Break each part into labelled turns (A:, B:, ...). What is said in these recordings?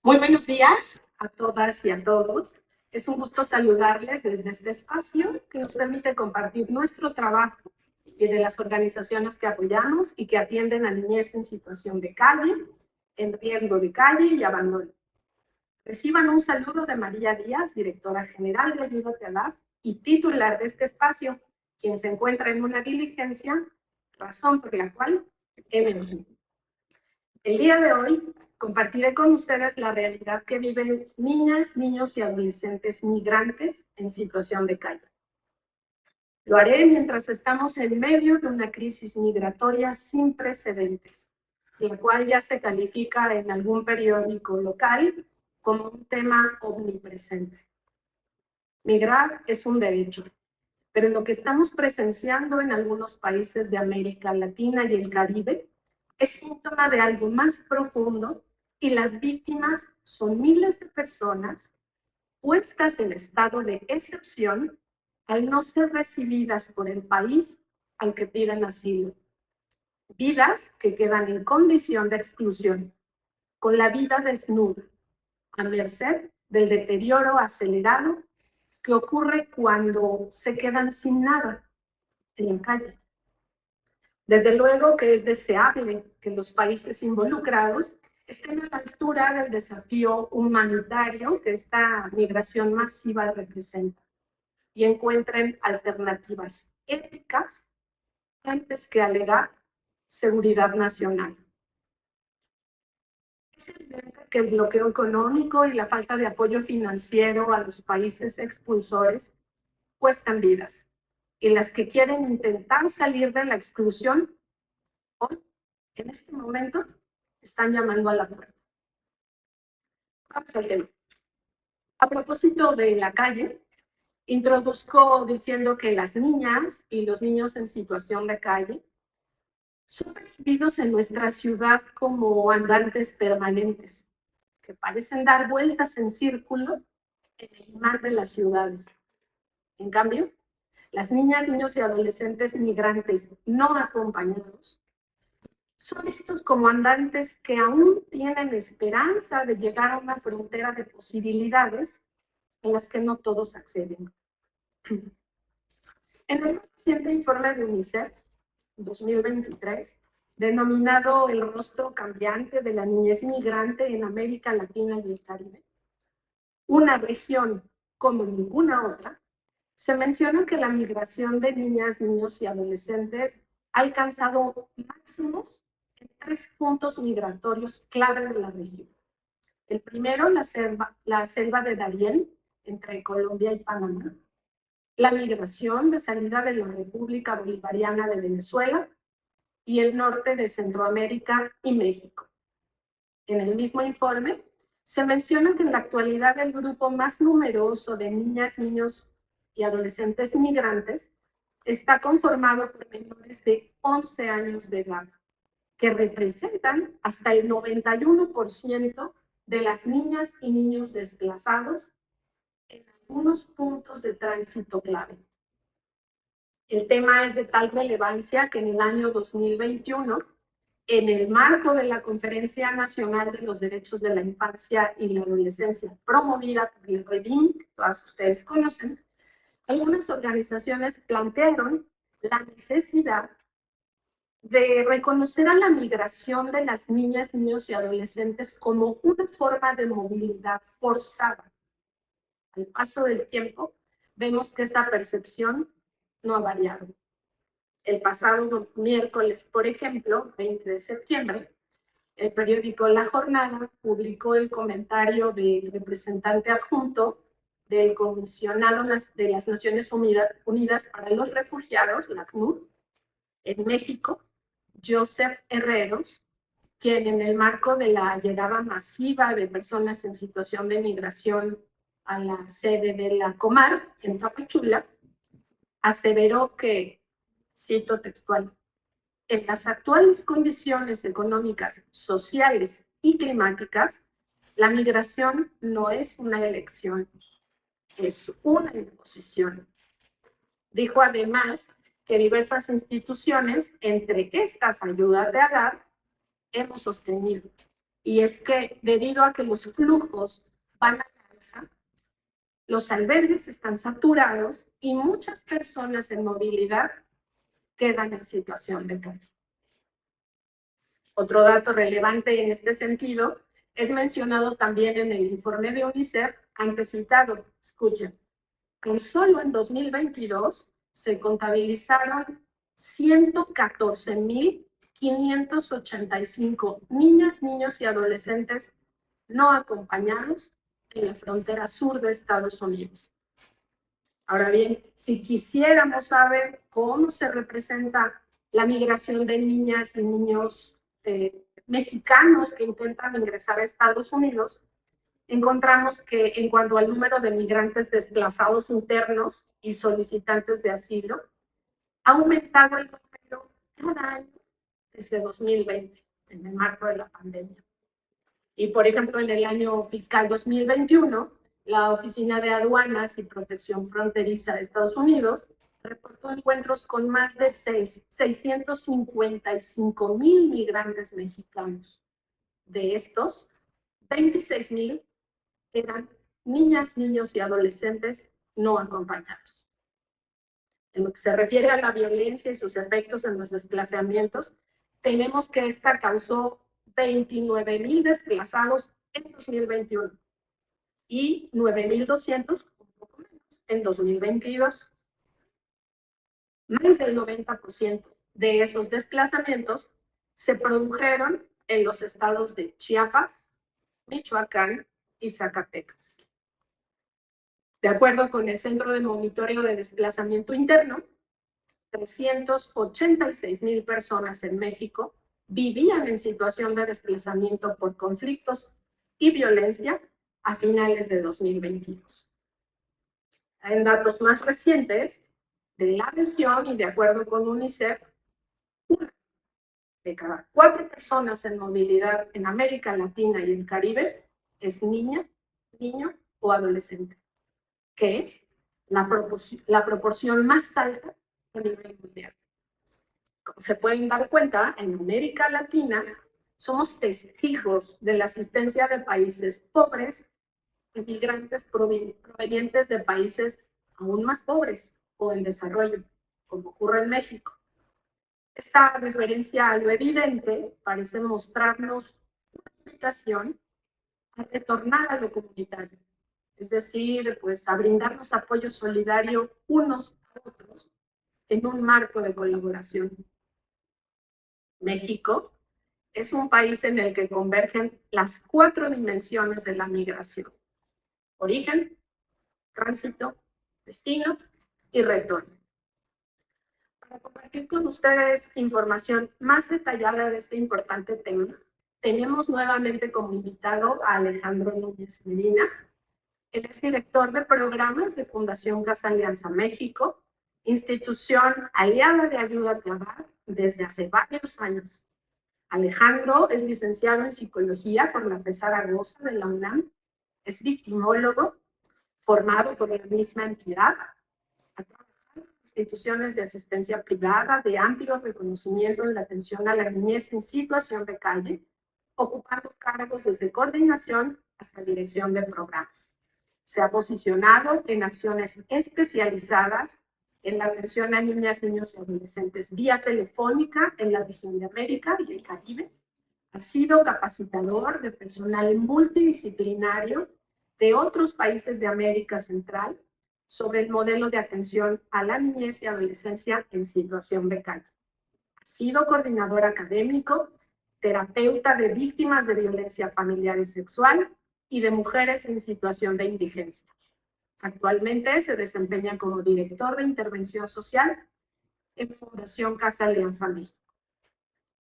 A: Muy buenos días a todas y a todos. Es un gusto saludarles desde este espacio que nos permite compartir nuestro trabajo y de las organizaciones que apoyamos y que atienden a niñez en situación de calle, en riesgo de calle y abandono. Reciban un saludo de María Díaz, directora general de Ayúdate a Dar y titular de este espacio, quien se encuentra en una diligencia, razón por la cual he venido. El día de hoy compartiré con ustedes la realidad que viven niñas, niños y adolescentes migrantes en situación de calle. Lo haré mientras estamos en medio de una crisis migratoria sin precedentes, la cual ya se califica en algún periódico local como un tema omnipresente. Migrar es un derecho, pero lo que estamos presenciando en algunos países de América Latina y el Caribe es síntoma de algo más profundo y las víctimas son miles de personas puestas en estado de excepción al no ser recibidas por el país al que piden asilo. Vidas que quedan en condición de exclusión, con la vida desnuda, a merced del deterioro acelerado que ocurre cuando se quedan sin nada en la calle. Desde luego que es deseable que los países involucrados estén a la altura del desafío humanitario que esta migración masiva representa y encuentren alternativas éticas antes que alegar seguridad nacional. Es evidente que el bloqueo económico y la falta de apoyo financiero a los países expulsores cuestan vidas, y las que quieren intentar salir de la exclusión hoy, en este momento, están llamando a la puerta. Vamos al tema. A propósito de la calle, introduzco diciendo que las niñas y los niños en situación de calle son percibidos en nuestra ciudad como andantes permanentes, que parecen dar vueltas en círculo en el mar de las ciudades. En cambio, las niñas, niños y adolescentes migrantes no acompañados son vistos como andantes que aún tienen esperanza de llegar a una frontera de posibilidades en las que no todos acceden. En el reciente informe de UNICEF 2023, denominado El rostro cambiante de la niñez migrante en América Latina y el Caribe, una región como ninguna otra, se menciona que la migración de niñas, niños y adolescentes ha alcanzado máximos en 3 puntos migratorios clave de la región. El primero, la selva de Darién, entre Colombia y Panamá. La migración de salida de la República Bolivariana de Venezuela y el norte de Centroamérica y México. En el mismo informe, se menciona que en la actualidad el grupo más numeroso de niñas, niños y adolescentes migrantes está conformado por menores de 11 años de edad, que representan hasta el 91% de las niñas y niños desplazados en algunos puntos de tránsito clave. El tema es de tal relevancia que en el año 2021, en el marco de la Conferencia Nacional de los Derechos de la Infancia y la Adolescencia, promovida por el REDIM, que todas ustedes conocen, algunas organizaciones plantearon la necesidad de reconocer a la migración de las niñas, niños y adolescentes como una forma de movilidad forzada. Al paso del tiempo, vemos que esa percepción no ha variado. El pasado miércoles, por ejemplo, 20 de septiembre, el periódico La Jornada publicó el comentario del representante adjunto del Comisionado de las Naciones Unidas para los Refugiados, la ACNUR, en México, Joseph Herreros, quien en el marco de la llegada masiva de personas en situación de migración a la sede de la Comar, en Tapachula, aseveró que, cito textual, en las actuales condiciones económicas, sociales y climáticas, la migración no es una elección, es una imposición. Dijo además que diversas instituciones, entre estas Ayúdate a Dar, hemos sostenido. Y es que debido a que los flujos van a la alza, los albergues están saturados y muchas personas en movilidad quedan en situación de calle. Otro dato relevante en este sentido es mencionado también en el informe de UNICEF antes citado. Escuchen, tan solo en 2022 se contabilizaron 114,585 niñas, niños y adolescentes no acompañados en la frontera sur de Estados Unidos. Ahora bien, si quisiéramos saber cómo se representa la migración de niñas y niños mexicanos que intentan ingresar a Estados Unidos, encontramos que en cuanto al número de migrantes desplazados internos y solicitantes de asilo, ha aumentado el número cada año desde 2020, en el marco de la pandemia. Y, por ejemplo, en el año fiscal 2021, la Oficina de Aduanas y Protección Fronteriza de Estados Unidos reportó encuentros con más de 655,000 migrantes mexicanos. De estos, 26,000 eran niñas, niños y adolescentes no acompañados. En lo que se refiere a la violencia y sus efectos en los desplazamientos, tenemos que esta causó 29,000 desplazados en 2021 y 9,200, un poco menos, en 2022. Más del 90% de esos desplazamientos se produjeron en los estados de Chiapas, Michoacán y Zacatecas. De acuerdo con el Centro de Monitoreo de Desplazamiento Interno, 386,000 personas en México vivían en situación de desplazamiento por conflictos y violencia a finales de 2022. En datos más recientes de la región y de acuerdo con UNICEF, 1 de cada 4 personas en movilidad en América Latina y el Caribe es niña, niño o adolescente, que es la proporción más alta a nivel mundial. Como se pueden dar cuenta, en América Latina somos testigos de la asistencia de países pobres a migrantes provenientes de países aún más pobres o en desarrollo, como ocurre en México. Esta referencia a lo evidente parece mostrarnos una invitación a retornar a lo comunitario, es decir, pues a brindarnos apoyo solidario unos a otros en un marco de colaboración. México es un país en el que convergen las 4 dimensiones de la migración: origen, tránsito, destino y retorno. Para compartir con ustedes información más detallada de este importante tema, tenemos nuevamente como invitado a Alejandro Núñez Medina. Él es director de programas de Fundación Casa Alianza México, institución aliada de Ayuda Teabar desde hace varios años. Alejandro es licenciado en Psicología por la FES Zaragoza de la UNAM, es victimólogo, formado por la misma entidad, ha trabajado en instituciones de asistencia privada de amplio reconocimiento en la atención a la niñez en situación de calle, ocupando cargos desde coordinación hasta dirección de programas. Se ha posicionado en acciones especializadas en la atención a niñas, niños y adolescentes vía telefónica en la región de América y el Caribe. Ha sido capacitador de personal multidisciplinario de otros países de América Central sobre el modelo de atención a la niñez y adolescencia en situación de calle. Ha sido coordinador académico, terapeuta de víctimas de violencia familiar y sexual y de mujeres en situación de indigencia. Actualmente se desempeña como director de intervención social en Fundación Casa Alianza México.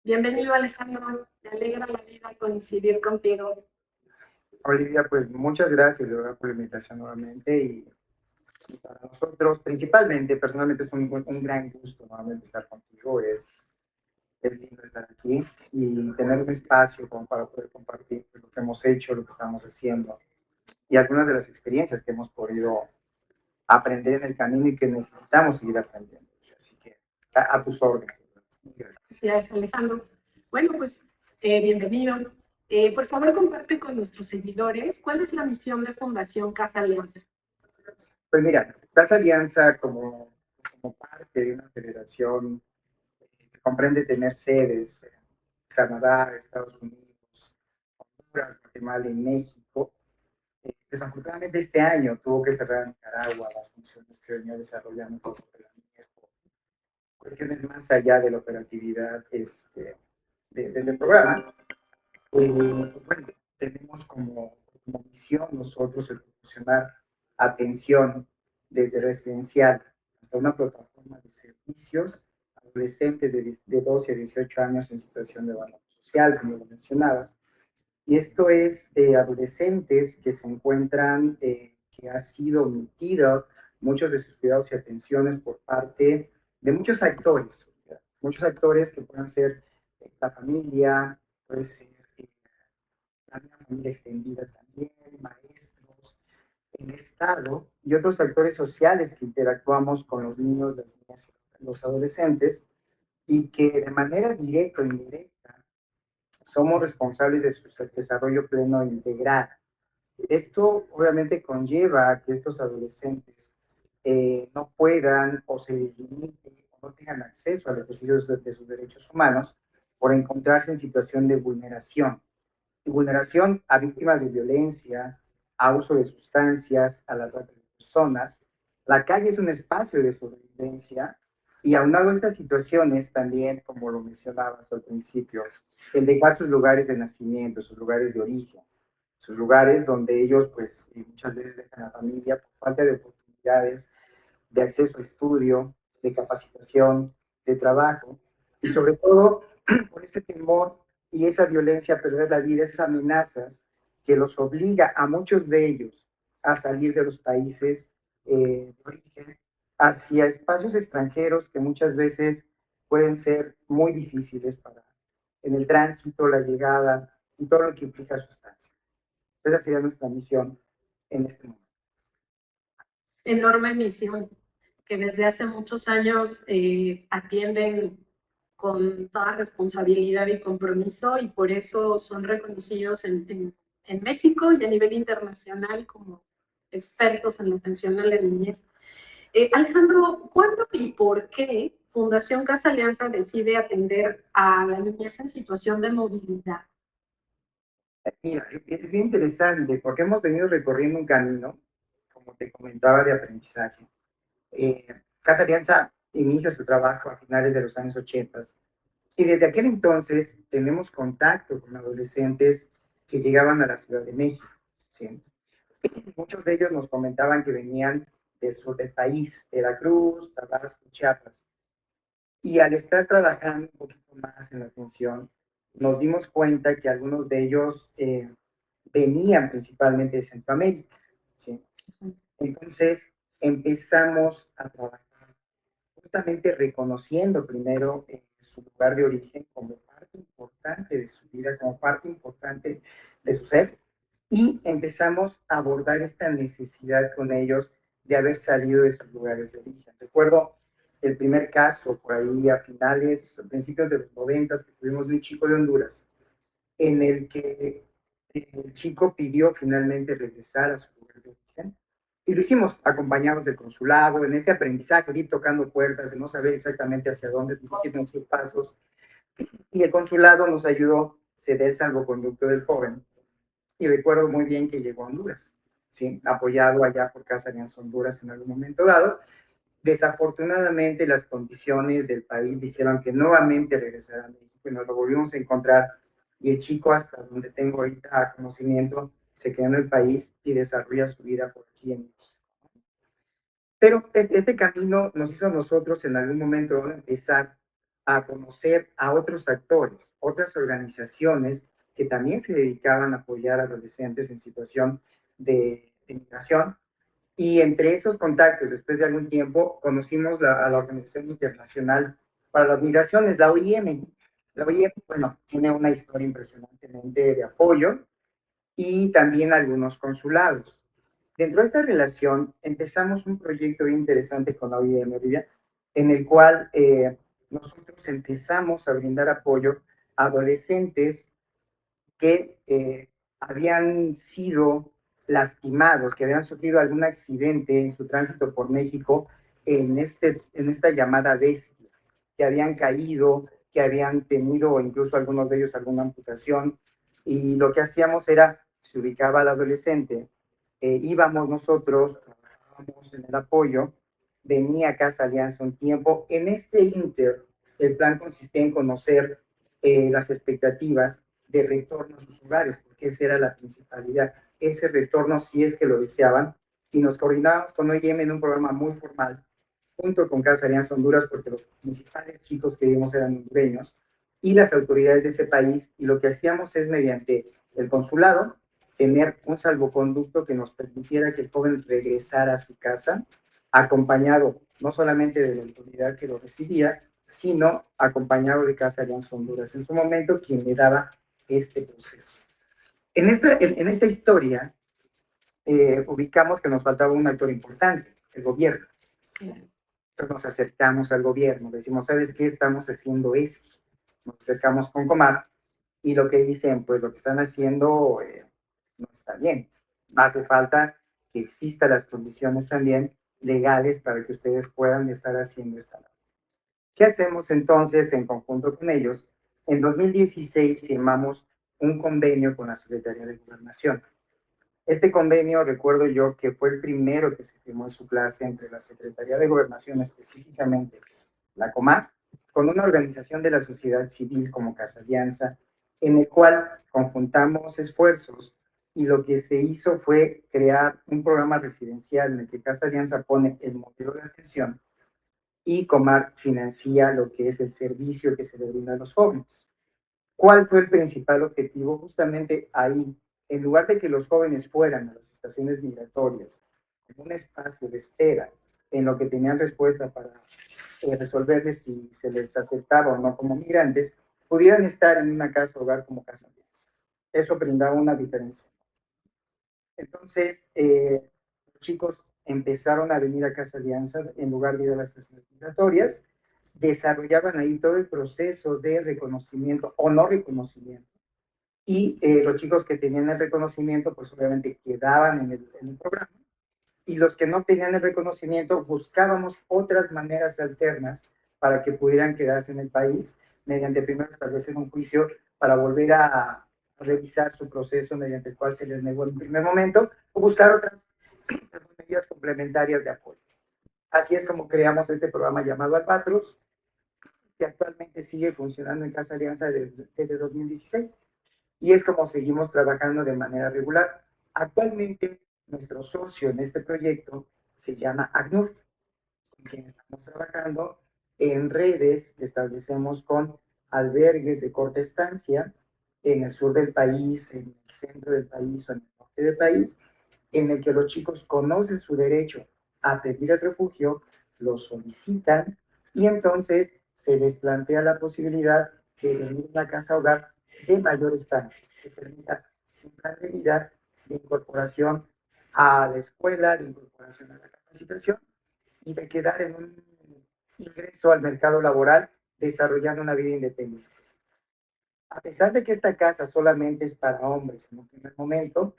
A: Bienvenido, Alejandro. Me alegra la vida coincidir contigo.
B: Olivia, pues muchas gracias de verdad por la invitación nuevamente y para nosotros, principalmente, personalmente es un gran gusto nuevamente estar contigo. Es lindo estar aquí y tener un espacio como para poder compartir lo que hemos hecho, lo que estamos haciendo y algunas de las experiencias que hemos podido aprender en el camino y que necesitamos seguir aprendiendo. Así que a tus órdenes.
A: Gracias, Alejandro. Bueno, pues Bienvenido. Por favor, comparte con nuestros seguidores cuál es la misión de Fundación Casa Alianza.
B: Pues mira, Casa Alianza como parte de una federación que comprende tener sedes en Canadá, Estados Unidos, Honduras, Guatemala y México. Desafortunadamente este año tuvo que cerrar en Nicaragua las funciones que venía desarrollando por la niñez, por cuestiones más allá de la operatividad del programa. Bueno, tenemos como misión nosotros el proporcionar atención desde residencial hasta una plataforma de servicios a adolescentes de 12 a 18 años en situación de abandono social, como lo mencionabas. Y esto es adolescentes que se encuentran, que ha sido omitido muchos de sus cuidados y atenciones por parte de muchos actores que pueden ser la familia, puede ser la familia extendida también, maestros, el Estado y otros actores sociales que interactuamos con los niños, las niñas, los adolescentes y que de manera directa o indirecta somos responsables de su desarrollo pleno e integral. Esto obviamente conlleva a que estos adolescentes no puedan o se les limite o no tengan acceso al ejercicio de sus derechos humanos por encontrarse en situación de vulneración. Y vulneración a víctimas de violencia, a uso de sustancias, a la trata de personas. La calle es un espacio de sobrevivencia y aunado a estas situaciones también, como lo mencionabas al principio, el dejar sus lugares de nacimiento, sus lugares de origen, sus lugares donde ellos pues muchas veces dejan a la familia por falta de oportunidades, de acceso a estudio, de capacitación, de trabajo y sobre todo por ese temor y esa violencia a perder la vida, esas amenazas que los obliga a muchos de ellos a salir de los países de origen hacia espacios extranjeros que muchas veces pueden ser muy difíciles para en el tránsito, la llegada y todo lo que implica su estancia. Esa sería nuestra misión en este momento.
A: Enorme misión que desde hace muchos años atienden con toda responsabilidad y compromiso y por eso son reconocidos en México y a nivel internacional como expertos en la atención a la niñez. Alejandro, ¿cuándo y por qué Fundación Casa Alianza decide atender a la niñez en situación de movilidad?
B: Mira, es bien interesante porque hemos venido recorriendo un camino, como te comentaba, de aprendizaje. Casa Alianza inicia su trabajo a finales de los años 80 y desde aquel entonces tenemos contacto con adolescentes que llegaban a la Ciudad de México. ¿Sí? Muchos de ellos nos comentaban que venían del sur del país, Veracruz, Tabasco, Chiapas. Y al estar trabajando un poquito más en la atención, nos dimos cuenta que algunos de ellos venían principalmente de Centroamérica. ¿Sí? Entonces empezamos a trabajar justamente reconociendo primero su lugar de origen como parte importante de su vida, como parte importante de su ser, y empezamos a abordar esta necesidad con ellos de haber salido de sus lugares de origen. Recuerdo el primer caso por ahí a principios de los 90 que tuvimos de un chico de Honduras, en el que el chico pidió finalmente regresar a su lugar de origen. Y lo hicimos acompañados del consulado, en este aprendizaje, de ir tocando puertas, de no saber exactamente hacia dónde dirigir nuestros pasos. Y el consulado nos ayudó a ceder el salvoconducto del joven. Y recuerdo muy bien que llegó a Honduras, ¿sí? Apoyado allá por Casa Alianza Honduras en algún momento dado. Desafortunadamente, las condiciones del país hicieron que nuevamente regresara a México y nos lo volvimos a encontrar. Y el chico, hasta donde tengo ahorita conocimiento, se quedó en el país y desarrolla su vida por aquí en México. Pero este camino nos hizo a nosotros en algún momento empezar a conocer a otros actores, otras organizaciones que también se dedicaban a apoyar a adolescentes en situación de migración. Y entre esos contactos, después de algún tiempo, conocimos a la Organización Internacional para las Migraciones, la OIM. La OIM, bueno, tiene una historia impresionantemente de apoyo y también algunos consulados. Dentro de esta relación empezamos un proyecto bien interesante con la OIM, Olivia, en el cual nosotros empezamos a brindar apoyo a adolescentes que habían sido lastimados, que habían sufrido algún accidente en su tránsito por México en esta llamada bestia, que habían caído, que habían tenido incluso algunos de ellos alguna amputación, y lo que hacíamos era, se ubicaba al adolescente, íbamos nosotros, trabajábamos en el apoyo, venía a Casa Alianza un tiempo. En este inter, el plan consistía en conocer las expectativas de retorno a sus hogares, porque esa era la principalidad, ese retorno si es que lo deseaban, y nos coordinábamos con OIM en un programa muy formal, junto con Casa Alianza Honduras, porque los principales chicos que vimos eran hondureños, y las autoridades de ese país, y lo que hacíamos es mediante el consulado, tener un salvoconducto que nos permitiera que el joven regresara a su casa, acompañado no solamente de la autoridad que lo recibía, sino acompañado de Casa Alianza Honduras, en su momento quien le daba este proceso. En esta historia ubicamos que nos faltaba un actor importante, el gobierno. Entonces nos acercamos al gobierno, decimos, ¿sabes qué? Estamos haciendo esto. Nos acercamos con Comar y lo que dicen, pues lo que están haciendo no está bien. Hace falta que existan las condiciones también legales para que ustedes puedan estar haciendo esta labor. ¿Qué hacemos entonces en conjunto con ellos? En 2016 firmamos un convenio con la Secretaría de Gobernación. Este convenio, recuerdo yo, que fue el primero que se firmó en su clase entre la Secretaría de Gobernación, específicamente la Comar, con una organización de la sociedad civil como Casa Alianza, en el cual conjuntamos esfuerzos y lo que se hizo fue crear un programa residencial en el que Casa Alianza pone el modelo de atención y Comar financia lo que es el servicio que se le brinda a los jóvenes. ¿Cuál fue el principal objetivo? Justamente ahí, en lugar de que los jóvenes fueran a las estaciones migratorias, en un espacio de espera, en lo que tenían respuesta para resolverles si se les aceptaba o no como migrantes, pudieran estar en una casa hogar como Casa Alianza. Eso brindaba una diferencia. Entonces, los chicos empezaron a venir a Casa Alianza en lugar de ir a las estaciones migratorias, desarrollaban ahí todo el proceso de reconocimiento o no reconocimiento. Y los chicos que tenían el reconocimiento, pues obviamente quedaban en el programa. Y los que no tenían el reconocimiento, buscábamos otras maneras alternas para que pudieran quedarse en el país, mediante primero establecer un juicio para volver a revisar su proceso mediante el cual se les negó en un primer momento, o buscar otras medidas complementarias de apoyo. Así es como creamos este programa llamado Albatros, que actualmente sigue funcionando en Casa Alianza desde 2016. Y es como seguimos trabajando de manera regular. Actualmente, nuestro socio en este proyecto se llama ACNUR, con quien estamos trabajando en redes que establecemos con albergues de corta estancia en el sur del país, en el centro del país o en el norte del país, en el que los chicos conocen su derecho a pedir el refugio, lo solicitan y entonces se les plantea la posibilidad de venir a una casa hogar de mayor estancia, que permita un plan de vida, de incorporación a la escuela, de incorporación a la capacitación y de quedar en un ingreso al mercado laboral desarrollando una vida independiente. A pesar de que esta casa solamente es para hombres en un primer momento,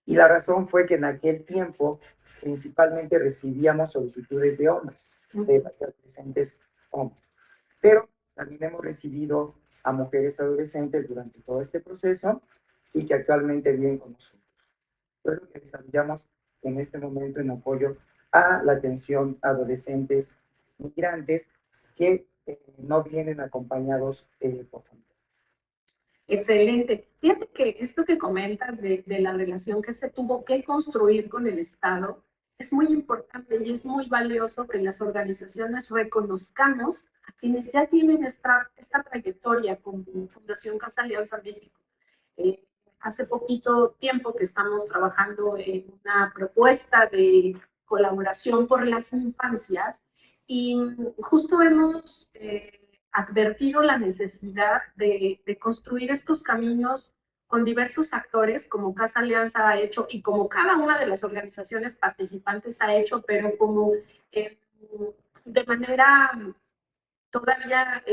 B: y la razón fue que en aquel tiempo principalmente recibíamos solicitudes de hombres, de adolescentes hombres. Pero también hemos recibido a mujeres adolescentes durante todo este proceso y que actualmente viven con nosotros. Fue lo que desarrollamos en este momento en apoyo a la atención a adolescentes migrantes que no vienen acompañados por familia.
A: Excelente. Fíjate que esto que comentas de la relación que se tuvo que construir con el Estado es muy importante y es muy valioso que las organizaciones reconozcamos a quienes ya tienen esta trayectoria con Fundación Casa Alianza México. Hace poquito tiempo que estamos trabajando en una propuesta de colaboración por las infancias y justo hemos advertido la necesidad de construir estos caminos con diversos actores, como Casa Alianza ha hecho y como cada una de las organizaciones participantes ha hecho, pero como de manera todavía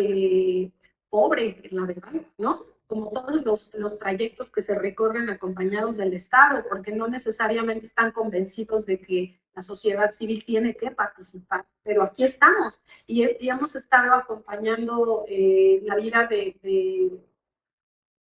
A: pobre, la verdad, ¿no? como todos los trayectos que se recorren acompañados del Estado, porque no necesariamente están convencidos de que la sociedad civil tiene que participar, pero aquí estamos y hemos estado acompañando la vida de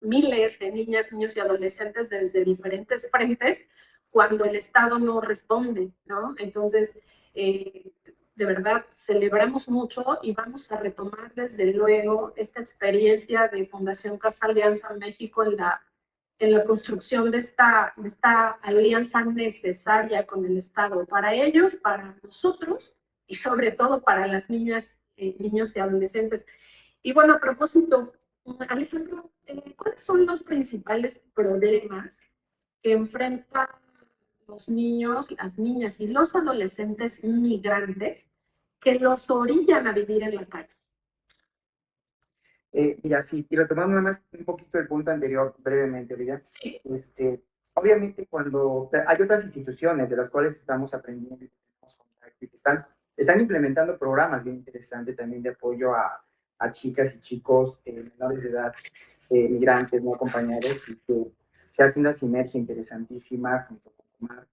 A: miles de niñas, niños y adolescentes desde diferentes frentes cuando el Estado no responde, ¿no? Entonces, de verdad, celebramos mucho y vamos a retomar desde luego esta experiencia de Fundación Casa Alianza México en la construcción de esta alianza necesaria con el Estado, para ellos, para nosotros y sobre todo para las niñas, niños y adolescentes. Y bueno, a propósito, Alejandro, ¿cuáles son los principales problemas que enfrentan los niños, las niñas y los adolescentes inmigrantes que los orillan a vivir en la calle?
B: Mira, sí, y retomando nada más un poquito el punto anterior, brevemente, ¿verdad?
A: Sí.
B: Obviamente cuando hay otras instituciones de las cuales estamos aprendiendo y tenemos contacto y que están implementando programas bien interesantes también de apoyo a chicas y chicos menores de edad, migrantes, no acompañados, y que se hace una sinergia interesantísima junto con Comar,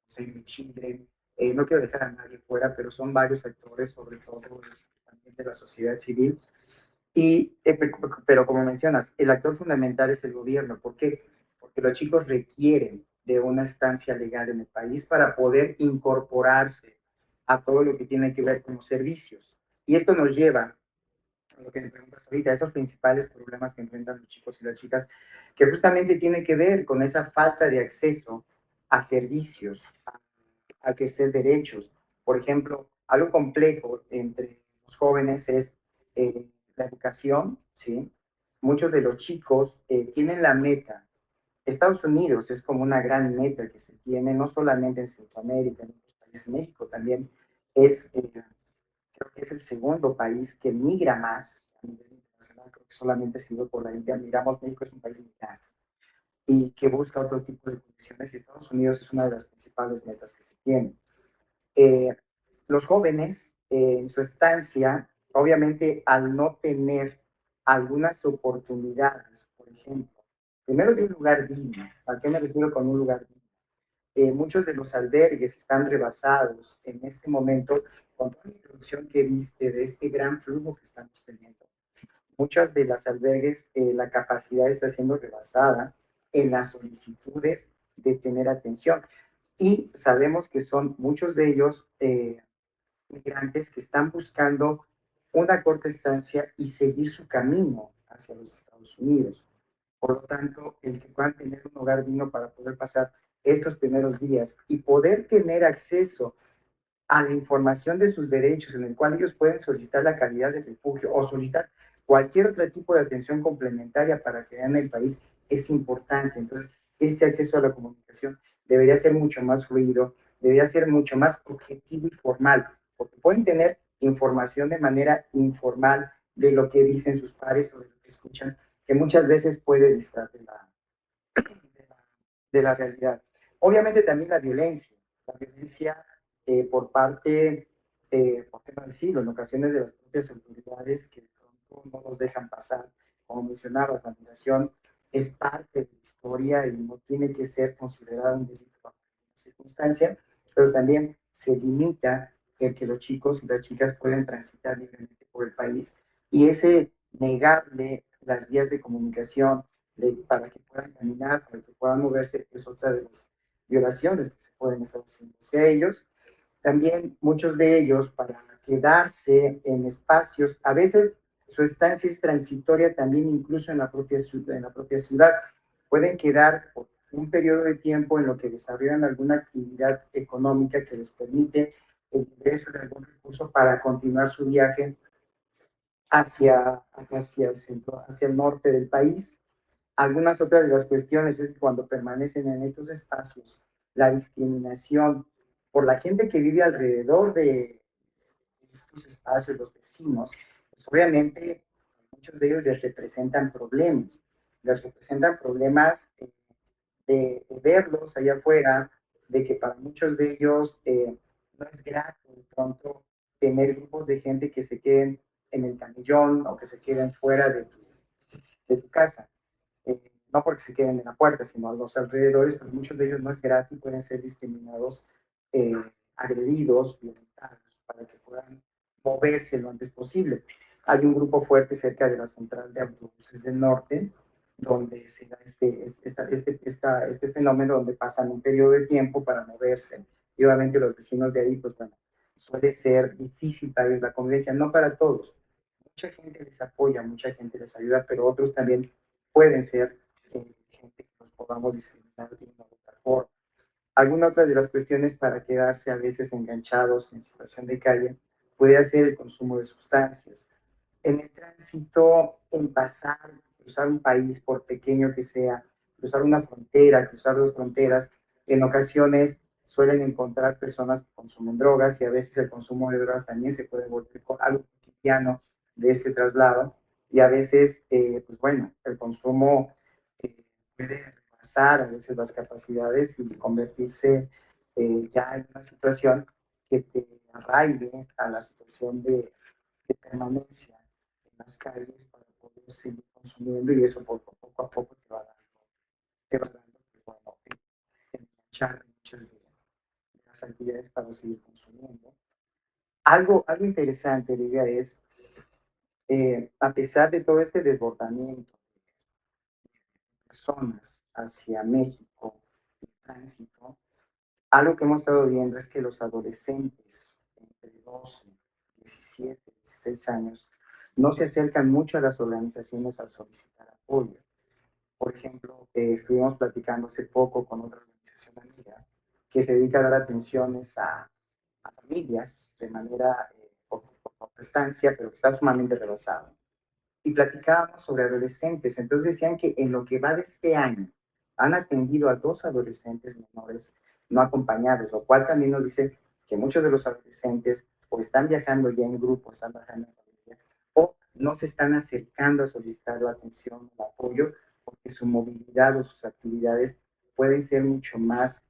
B: Save the Children. No quiero dejar a nadie fuera, pero son varios actores, sobre todo también de la sociedad civil. Pero como mencionas, el actor fundamental es el gobierno. ¿Por qué? Porque los chicos requieren de una estancia legal en el país para poder incorporarse a todo lo que tiene que ver con los servicios. Y esto nos lleva a lo que me preguntas ahorita, esos principales problemas que enfrentan los chicos y las chicas, que justamente tiene que ver con esa falta de acceso a servicios, a ejercer derechos. Por ejemplo, algo complejo entre los jóvenes es la educación, ¿sí? Muchos de los chicos tienen la meta. Estados Unidos es como una gran meta que se tiene, no solamente en Centroamérica, en otros países, México también es, creo que es el segundo país que migra más a nivel internacional, creo que solamente sido por la India. Miramos, México es un país migrante y que busca otro tipo de condiciones y Estados Unidos es una de las principales metas que se tiene. Eh, los jóvenes en su estancia, obviamente al no tener algunas oportunidades, por ejemplo, primero de un lugar digno. ¿A qué me refiero con un lugar digno? Muchos de los albergues están rebasados en este momento con toda la introducción que viste de este gran flujo que estamos teniendo. Muchas de las albergues, la capacidad está siendo rebasada en las solicitudes de tener atención. Y sabemos que son muchos de ellos migrantes que están buscando una corta estancia y seguir su camino hacia los Estados Unidos. Por lo tanto, el que puedan tener un hogar digno para poder pasar estos primeros días y poder tener acceso a la información de sus derechos, en el cual ellos pueden solicitar la calidad de refugio o solicitar cualquier otro tipo de atención complementaria para que en el país, es importante. Entonces, este acceso a la comunicación debería ser mucho más fluido, debería ser mucho más objetivo y formal, porque pueden tener información de manera informal de lo que dicen sus padres o de lo que escuchan, que muchas veces puede distraer de la realidad. Obviamente también la violencia por parte, por qué no decirlo, en ocasiones de las propias autoridades que de pronto no nos dejan pasar. Como mencionaba, la migración es parte de la historia y no tiene que ser considerada un delito bajo ninguna circunstancia, pero también se limita el que los chicos y las chicas pueden transitar libremente por el país y ese negarle las vías de comunicación para que puedan caminar, para que puedan moverse, es otra de las violaciones que se pueden estar haciendo hacia ellos. También muchos de ellos, para quedarse en espacios, a veces su estancia es transitoria también incluso en la propia ciudad. Pueden quedar por un periodo de tiempo en lo que desarrollan alguna actividad económica que les permite el ingreso de algún recurso para continuar su viaje hacia el centro, hacia el norte del país. Algunas otras de las cuestiones es que cuando permanecen en estos espacios, la discriminación por la gente que vive alrededor de estos espacios, los vecinos, pues obviamente muchos de ellos les representan problemas de verlos allá afuera, de que para muchos de ellos no es grato de pronto tener grupos de gente que se queden en el camellón o que se queden fuera de tu casa. No porque se queden en la puerta, sino a los alrededores, pues muchos de ellos no es gratis, pueden ser discriminados, eh, agredidos, violentados, para que puedan moverse lo antes posible. Hay un grupo fuerte cerca de la central de autobuses del norte, donde se da este fenómeno donde pasan un periodo de tiempo para moverse. Y obviamente los vecinos de ahí, pues bueno, suele ser difícil para ellos la convivencia, no para todos. Mucha gente les apoya, mucha gente les ayuda, pero otros también pueden ser gente que nos podamos discriminar de una u otra forma. Alguna otra de las cuestiones para quedarse a veces enganchados en situación de calle puede ser el consumo de sustancias. En el tránsito, en pasar, cruzar un país, por pequeño que sea, cruzar una frontera, cruzar dos fronteras, en ocasiones suelen encontrar personas que consumen drogas y a veces el consumo de drogas también se puede volver algo cotidiano de este traslado y a veces, pues bueno, el consumo puede rebasar a veces las capacidades y convertirse ya en una situación que te arraigue a la situación de permanencia en las calles para poder seguir consumiendo y eso poco a poco te va dando pues, bueno, enganchar muchas de las actividades para seguir consumiendo. Algo interesante, Lidia, es a pesar de todo este desbordamiento de personas hacia México, el tránsito, algo que hemos estado viendo es que los adolescentes entre 12, 17, 16 años no se acercan mucho a las organizaciones a solicitar apoyo. Por ejemplo, estuvimos platicando hace poco con otra organización amiga que se dedica a dar atenciones a familias de manera por estancia, pero que está sumamente rebasado. Y platicábamos sobre adolescentes. Entonces decían que en lo que va de este año han atendido a 2 adolescentes menores no acompañados, lo cual también nos dice que muchos de los adolescentes o están viajando ya en grupo, están viajando en familia, o no se están acercando a solicitar la atención, el apoyo, porque su movilidad o sus actividades pueden ser mucho más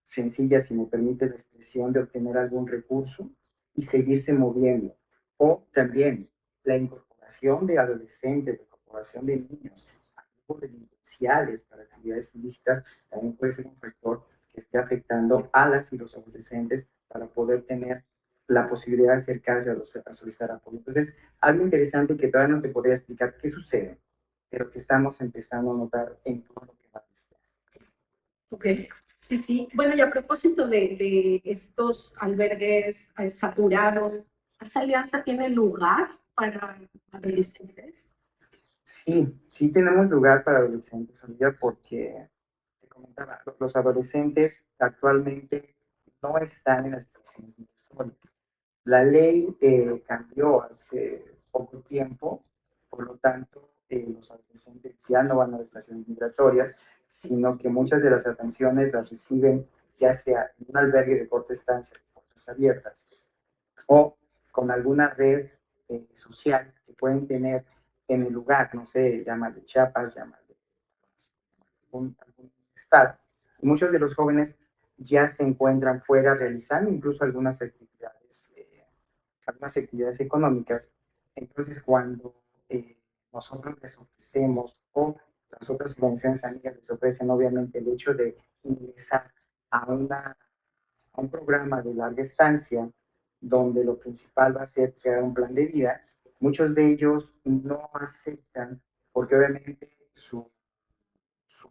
B: sencilla, si me permite la expresión, de obtener algún recurso y seguirse moviendo. O también la incorporación de adolescentes, la incorporación de niños a grupos delincuenciales para actividades ilícitas también puede ser un factor que esté afectando a las y los adolescentes para poder tener la posibilidad de acercarse a solicitar apoyo. Entonces, algo interesante que todavía no te podría explicar qué sucede, pero que estamos empezando a notar en todo lo que va a estar.
A: Ok, sí, sí. Bueno, y a propósito de estos albergues saturados, ¿esa alianza tiene lugar para adolescentes?
B: Sí, sí tenemos lugar para adolescentes, Olivia, porque te comentaba, los adolescentes actualmente no están en las situaciones migratorias. La ley cambió hace poco tiempo, por lo tanto, los adolescentes ya no van a las estaciones migratorias, sino que muchas de las atenciones las reciben ya sea en un albergue de corta estancia, de puertas abiertas, o con alguna red social que pueden tener en el lugar, no sé, llámale Chiapas, llámale algún estado. Y muchos de los jóvenes ya se encuentran fuera realizando incluso algunas actividades económicas. Entonces, cuando nosotros les ofrecemos o las otras organizaciones amigas les ofrecen obviamente el hecho de ingresar a un programa de larga estancia donde lo principal va a ser crear un plan de vida, muchos de ellos no aceptan porque obviamente su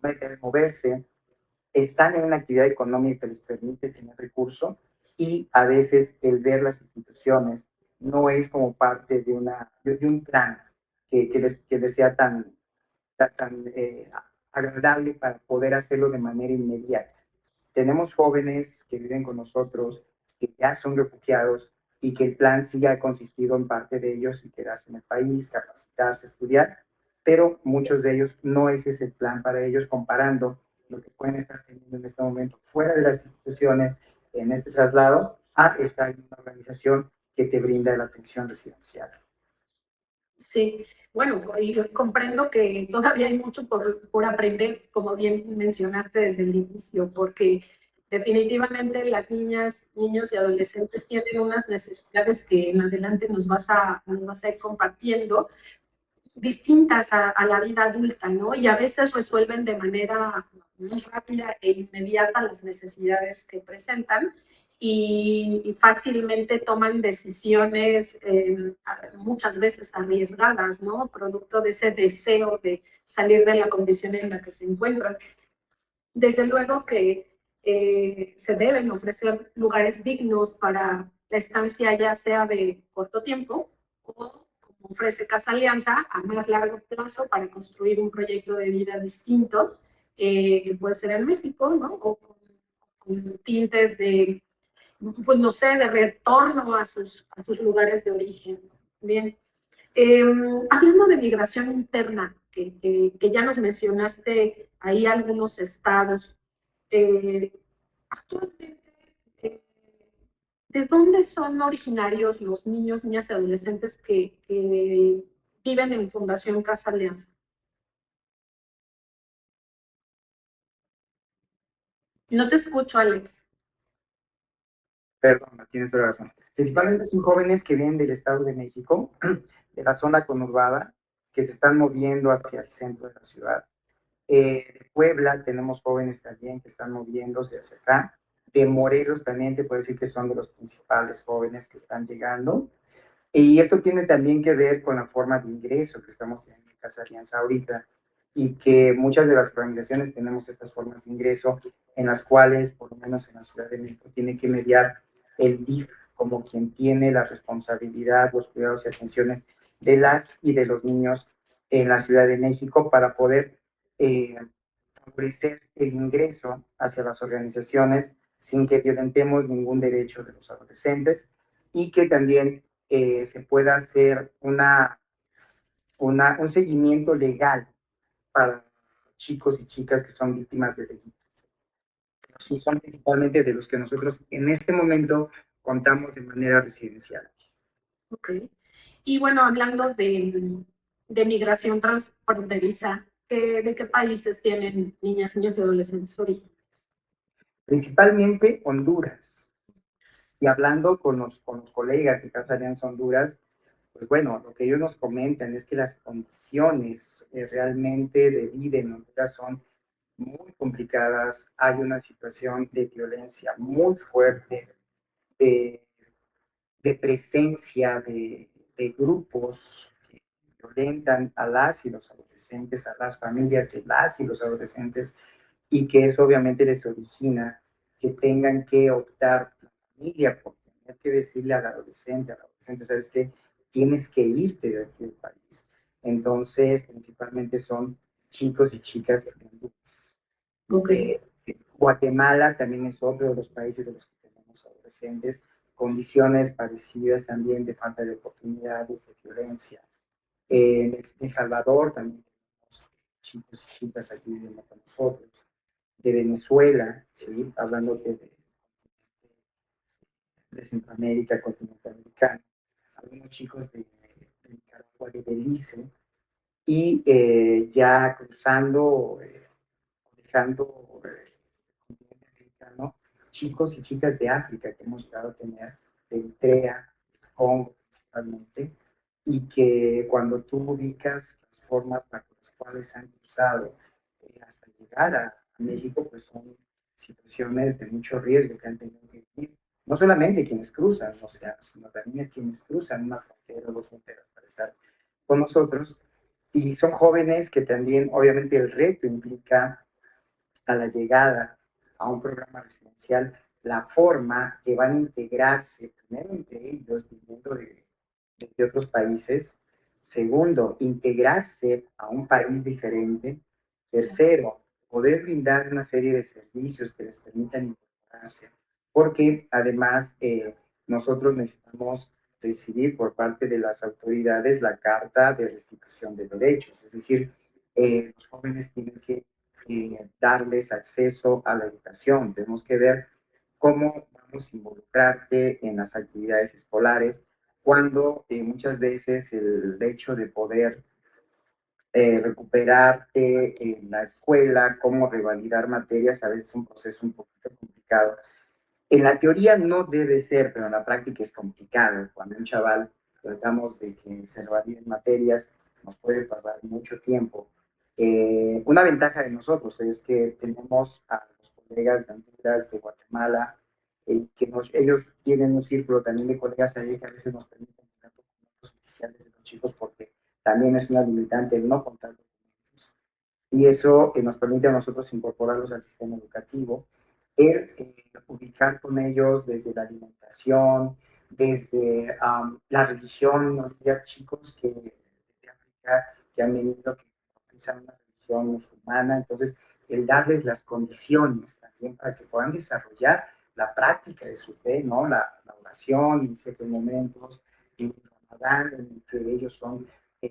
B: meta es moverse, están en una actividad económica que les permite tener recursos y a veces el ver las instituciones no es como parte de un plan que les sea tan agradable para poder hacerlo de manera inmediata. Tenemos jóvenes que viven con nosotros, que ya son refugiados y que el plan sí ha consistido en parte de ellos en quedarse en el país, capacitarse, estudiar, pero muchos de ellos no ese es el plan para ellos comparando lo que pueden estar teniendo en este momento fuera de las instituciones en este traslado a estar en una organización que te brinda la atención residencial.
A: Sí, bueno, y comprendo que todavía hay mucho por aprender, como bien mencionaste desde el inicio, porque definitivamente las niñas, niños y adolescentes tienen unas necesidades que en adelante nos vas a ir compartiendo, distintas a la vida adulta, ¿no? Y a veces resuelven de manera muy rápida e inmediata las necesidades que presentan y fácilmente toman decisiones muchas veces arriesgadas, ¿no? Producto de ese deseo de salir de la condición en la que se encuentran. Desde luego que se deben ofrecer lugares dignos para la estancia, ya sea de corto tiempo o, como ofrece Casa Alianza, a más largo plazo para construir un proyecto de vida distinto, que puede ser en México, ¿no? O con tintes de, pues no sé, de retorno a sus lugares de origen. Bien. Hablando de migración interna, que ya nos mencionaste ahí algunos estados, actualmente, eh, ¿de dónde son originarios los niños, niñas y adolescentes que viven en Fundación Casa Alianza? No te escucho, Alex.
B: Perdón, tienes toda la razón. Principalmente son jóvenes que vienen del Estado de México, de la zona conurbada, que se están moviendo hacia el centro de la ciudad. De Puebla tenemos jóvenes también que están moviéndose hacia acá. De Morelos también te puedo decir que son de los principales jóvenes que están llegando. Y esto tiene también que ver con la forma de ingreso que estamos teniendo en Casa Alianza ahorita y que muchas de las organizaciones tenemos estas formas de ingreso en las cuales, por lo menos en la Ciudad de México, tiene que mediar el DIF como quien tiene la responsabilidad, los cuidados y atenciones de las y de los niños en la Ciudad de México para poder favorecer el ingreso hacia las organizaciones sin que violentemos ningún derecho de los adolescentes y que también se pueda hacer un seguimiento legal para chicos y chicas que son víctimas de delitos. Sí, son principalmente de los que nosotros en este momento contamos de manera residencial.
A: Ok. Y bueno, hablando de migración transfronteriza, ¿de qué países tienen niñas, niños y adolescentes originarios?
B: Principalmente Honduras. Y hablando con los colegas de Casa Alianza Honduras, pues bueno, lo que ellos nos comentan es que las condiciones realmente de vida en Honduras son muy complicadas. Hay una situación de violencia muy fuerte, de, de presencia de grupos que violentan a las y los adolescentes, a las familias de las y los adolescentes, y que eso obviamente les origina que tengan que optar la familia por tener que decirle al adolescente, ¿sabes qué? Tienes que irte de aquí del país. Entonces, principalmente son chicos y chicas de Honduras.
A: Ok.
B: Guatemala también es otro de los países de los que tenemos adolescentes, condiciones parecidas también de falta de oportunidades, de violencia. En El Salvador también tenemos chicos y chicas aquí viviendo con nosotros. De Venezuela, ¿sí? Hablando de Centroamérica, continente americano, algunos chicos de Nicaragua, de Belice, y ya cruzando, dejando el continente americano, chicos y chicas de África que hemos llegado a tener, de Eritrea, Congo principalmente, y que cuando tú ubicas las formas bajo las cuales han cruzado hasta llegar a México, pues son situaciones de mucho riesgo que han tenido que vivir. No solamente quienes cruzan, o sea, sino también es quienes cruzan una frontera o dos fronteras para estar con nosotros. Y son jóvenes que también, obviamente, el reto implica a la llegada a un programa residencial la forma que van a integrarse, primero entre ellos, viniendo de otros países. Segundo, integrarse a un país diferente. Tercero, poder brindar una serie de servicios que les permitan incorporarse. Porque además nosotros necesitamos recibir por parte de las autoridades la carta de restitución de derechos. Es decir, los jóvenes tienen que darles acceso a la educación. Tenemos que ver cómo vamos a involucrarte en las actividades escolares, cuando muchas veces el hecho de poder recuperarte en la escuela, cómo revalidar materias, a veces es un proceso un poquito complicado. En la teoría no debe ser, pero en la práctica es complicado. Cuando un chaval tratamos de que se revaliden materias, nos puede pasar mucho tiempo. Una ventaja de nosotros es que tenemos a los colegas de Honduras, de Guatemala, ellos tienen un círculo también de colegas ahí que a veces nos permiten contacto con otros oficiales de los chicos porque también es una limitante el no contar con ellos. Y eso nos permite a nosotros incorporarlos al sistema educativo, ubicar con ellos desde la alimentación, desde la religión. ¿No? Había chicos de África que han venido que utilizan una religión musulmana, entonces el darles las condiciones también para que puedan desarrollar la práctica de su fe, ¿no? La oración en ciertos momentos, en Ramadán, en que ellos son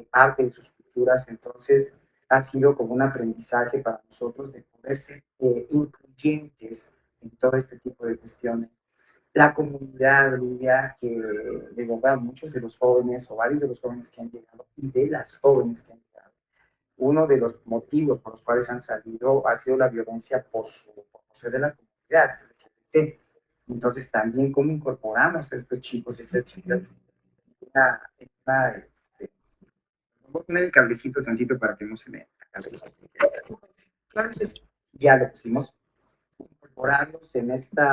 B: parte de sus culturas, entonces ha sido como un aprendizaje para nosotros de poder ser incluyentes en todo este tipo de cuestiones. La comunidad, Olivia, que de verdad muchos de los jóvenes o varios de los jóvenes que han llegado y de las jóvenes que han llegado, uno de los motivos por los cuales han salido ha sido la violencia por ser de la comunidad LGBT. Entonces también cómo incorporamos a estos chicos y estas chicas voy a poner el cablecito tantito para que no se me acabe.
A: Claro que sí.
B: Ya lo pusimos. Incorporarlos en este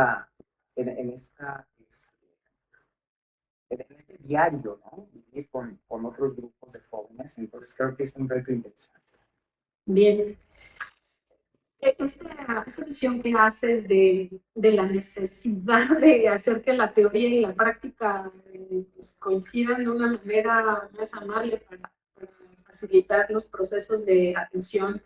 B: diario, ¿no? Vivir con otros grupos de jóvenes. Entonces creo que es un reto interesante.
A: Bien. Esta visión que haces de la necesidad de hacer que la teoría y la práctica pues, coincidan de una manera más amable para facilitar los procesos de atención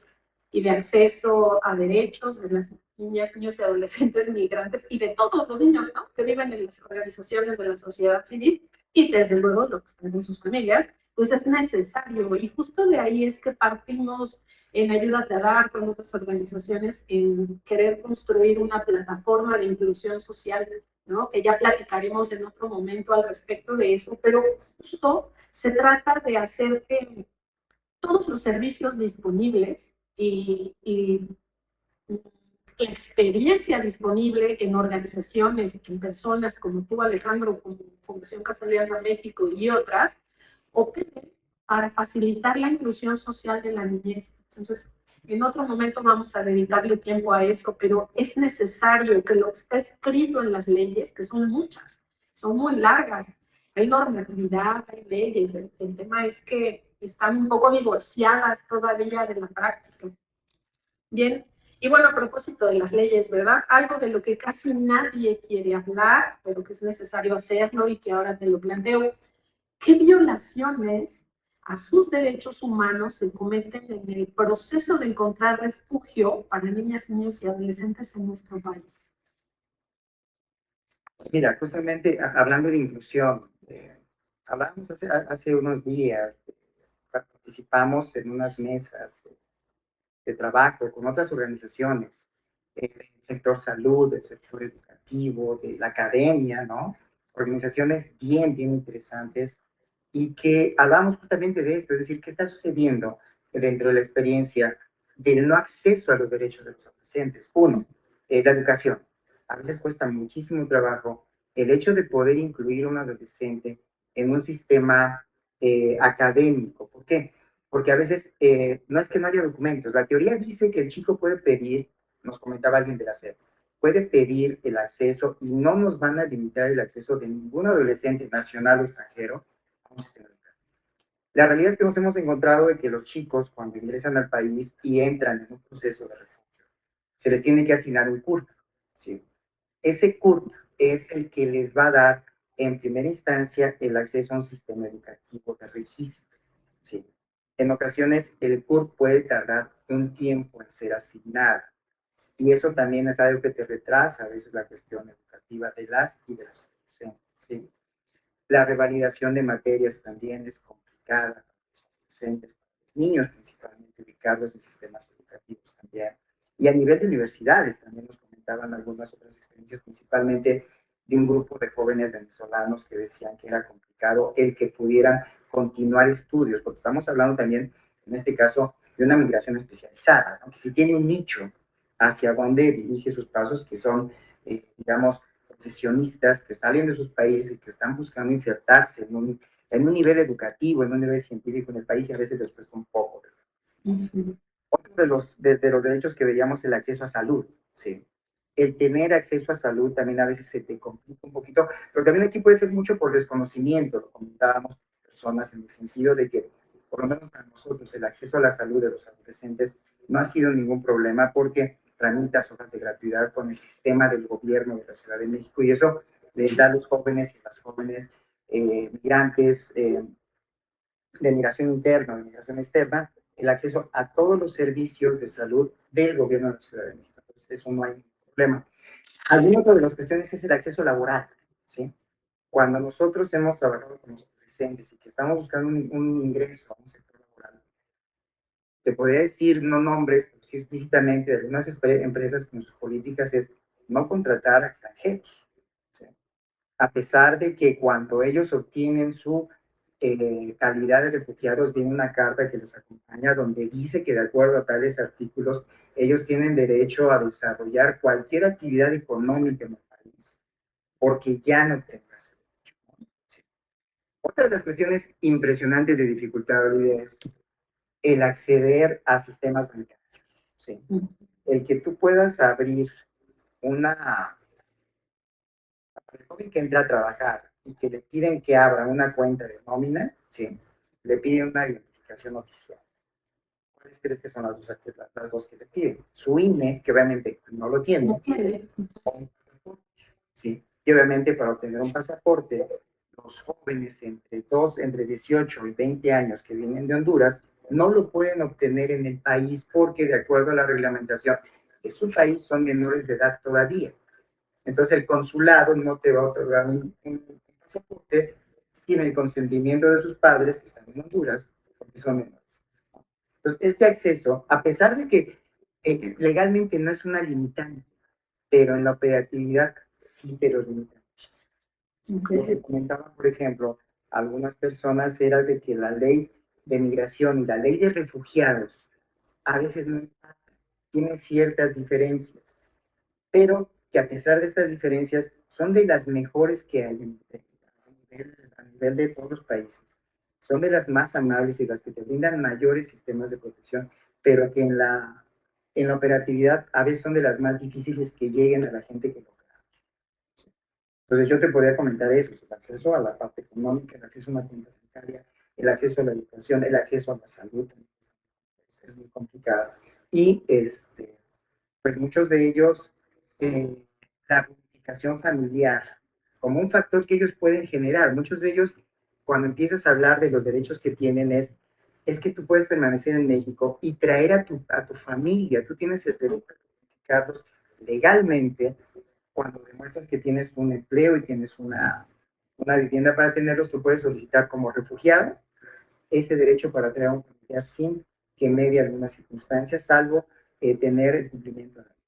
A: y de acceso a derechos de las niñas, niños y adolescentes migrantes y de todos los niños, ¿no? Que viven en las organizaciones de la sociedad civil y desde luego los que están en sus familias, pues es necesario. Y justo de ahí es que partimos en Ayúdate a Dar con otras organizaciones en querer construir una plataforma de inclusión social, ¿no? Que ya platicaremos en otro momento al respecto de eso, pero justo se trata de hacer que todos los servicios disponibles y la experiencia disponible en organizaciones, en personas como tú, Alejandro, como Fundación Casa Alianza México y otras, operen para facilitar la inclusión social de la niñez. Entonces, en otro momento vamos a dedicarle tiempo a eso, pero es necesario que lo que está escrito en las leyes, que son muchas, son muy largas, hay normatividad, hay leyes, el tema es que están un poco divorciadas todavía de la práctica. Bien, y bueno, a propósito de las leyes, ¿verdad? Algo de lo que casi nadie quiere hablar, pero que es necesario hacerlo y que ahora te lo planteo. ¿Qué violaciones a sus derechos humanos se cometen en el proceso de encontrar refugio para niñas, niños y adolescentes en nuestro país?
B: Mira, justamente hablando de inclusión, hablábamos hace unos días, participamos en unas mesas de trabajo con otras organizaciones, del sector salud, del sector educativo, de la academia, ¿no? Organizaciones bien, bien interesantes y que hablamos justamente de esto, es decir, qué está sucediendo dentro de la experiencia del no acceso a los derechos de los adolescentes. Uno, la educación. A veces cuesta muchísimo trabajo el hecho de poder incluir a un adolescente en un sistema académico. ¿Por qué? Porque a veces no es que no haya documentos. La teoría dice que el chico puede pedir, nos comentaba alguien de la SED, puede pedir el acceso y no nos van a limitar el acceso de ningún adolescente nacional o extranjero a un sistema educativo. La realidad es que nos hemos encontrado de que los chicos cuando ingresan al país y entran en un proceso de refugio, se les tiene que asignar un CURP. ¿Sí? Ese CURP es el que les va a dar en primera instancia el acceso a un sistema educativo de registro. ¿Sí? En ocasiones el CURP puede tardar un tiempo en ser asignado y eso también es algo que te retrasa a veces la cuestión educativa de las y de los adolescentes. ¿Sí? La revalidación de materias también es complicada para los adolescentes, para los niños principalmente, ubicarlos en sistemas educativos también. Y a nivel de universidades también nos comentaban algunas otras experiencias, principalmente de un grupo de jóvenes venezolanos que decían que era complicado el que pudieran continuar estudios, porque estamos hablando también, en este caso, de una migración especializada, ¿no? Que si tiene un nicho hacia donde dirige sus pasos, que son, digamos, profesionistas que salen de sus países y que están buscando insertarse en un nivel educativo, en un nivel científico en el país y a veces después un poco. Otro de los derechos que veíamos es el acceso a salud, ¿sí? El tener acceso a salud también a veces se te complica un poquito, pero también aquí puede ser mucho por desconocimiento, lo comentábamos personas en el sentido de que, por lo menos para nosotros, el acceso a la salud de los adolescentes no ha sido ningún problema porque tramitas hojas de gratuidad con el sistema del gobierno de la Ciudad de México y eso les da a los jóvenes y a las jóvenes migrantes de migración interna, de migración externa, el acceso a todos los servicios de salud del gobierno de la Ciudad de México. Entonces, eso no hay problema. Alguna otra de las cuestiones es el acceso laboral, ¿sí? Cuando nosotros hemos trabajado con los adolescentes y que estamos buscando un ingreso a un sector laboral, te podría decir, no nombres, pero sí explícitamente, de algunas empresas que en sus políticas es no contratar a extranjeros, ¿sí? A pesar de que cuando ellos obtienen su calidad de refugiados, viene una carta que les acompaña donde dice que de acuerdo a tales artículos, ellos tienen derecho a desarrollar cualquier actividad económica en el país, porque ya no tienen ese derecho. Sí. Otra de las cuestiones impresionantes de dificultad, Olivia, es el acceder a sistemas bancarios. ¿Sí? El que tú puedas abrir una el joven que entra a trabajar y que le piden que abra una cuenta de nómina, ¿sí? Le piden una identificación oficial. ¿Cuáles crees que son las dos que le piden? Su INE, que obviamente no lo tiene, o un pasaporte, ¿sí? Y obviamente para obtener un pasaporte, los jóvenes entre 18 y 20 años que vienen de Honduras no lo pueden obtener en el país porque de acuerdo a la reglamentación de su país son menores de edad todavía. Entonces el consulado no te va a otorgar un pasaporte sin el consentimiento de sus padres que están en Honduras, porque son menores. Entonces este acceso, a pesar de que legalmente no es una limitante, pero en la operatividad sí te lo limita muchísimo. Okay. Lo que comentaban, por ejemplo, algunas personas era de que la ley de migración y la ley de refugiados a veces no tienen ciertas diferencias, pero que a pesar de estas diferencias son de las mejores que hay a nivel de todos los países. Son de las más amables y las que te brindan mayores sistemas de protección, pero que en la operatividad a veces son de las más difíciles que lleguen a la gente que lo crea. Entonces yo te podría comentar eso, el acceso a la parte económica, el acceso a una cuenta bancaria, el acceso a la educación, el acceso a la salud, es muy complicado. Y pues muchos de ellos, la unificación familiar, como un factor que ellos pueden generar. Muchos de ellos, cuando empiezas a hablar de los derechos que tienen, es que tú puedes permanecer en México y traer a tu familia. Tú tienes el derecho a unificarlos legalmente cuando demuestras que tienes un empleo y tienes una vivienda para tenerlos, tú puedes solicitar como refugiado ese derecho para traer a un familiar sin que medie alguna circunstancia, salvo tener el cumplimiento de la ley.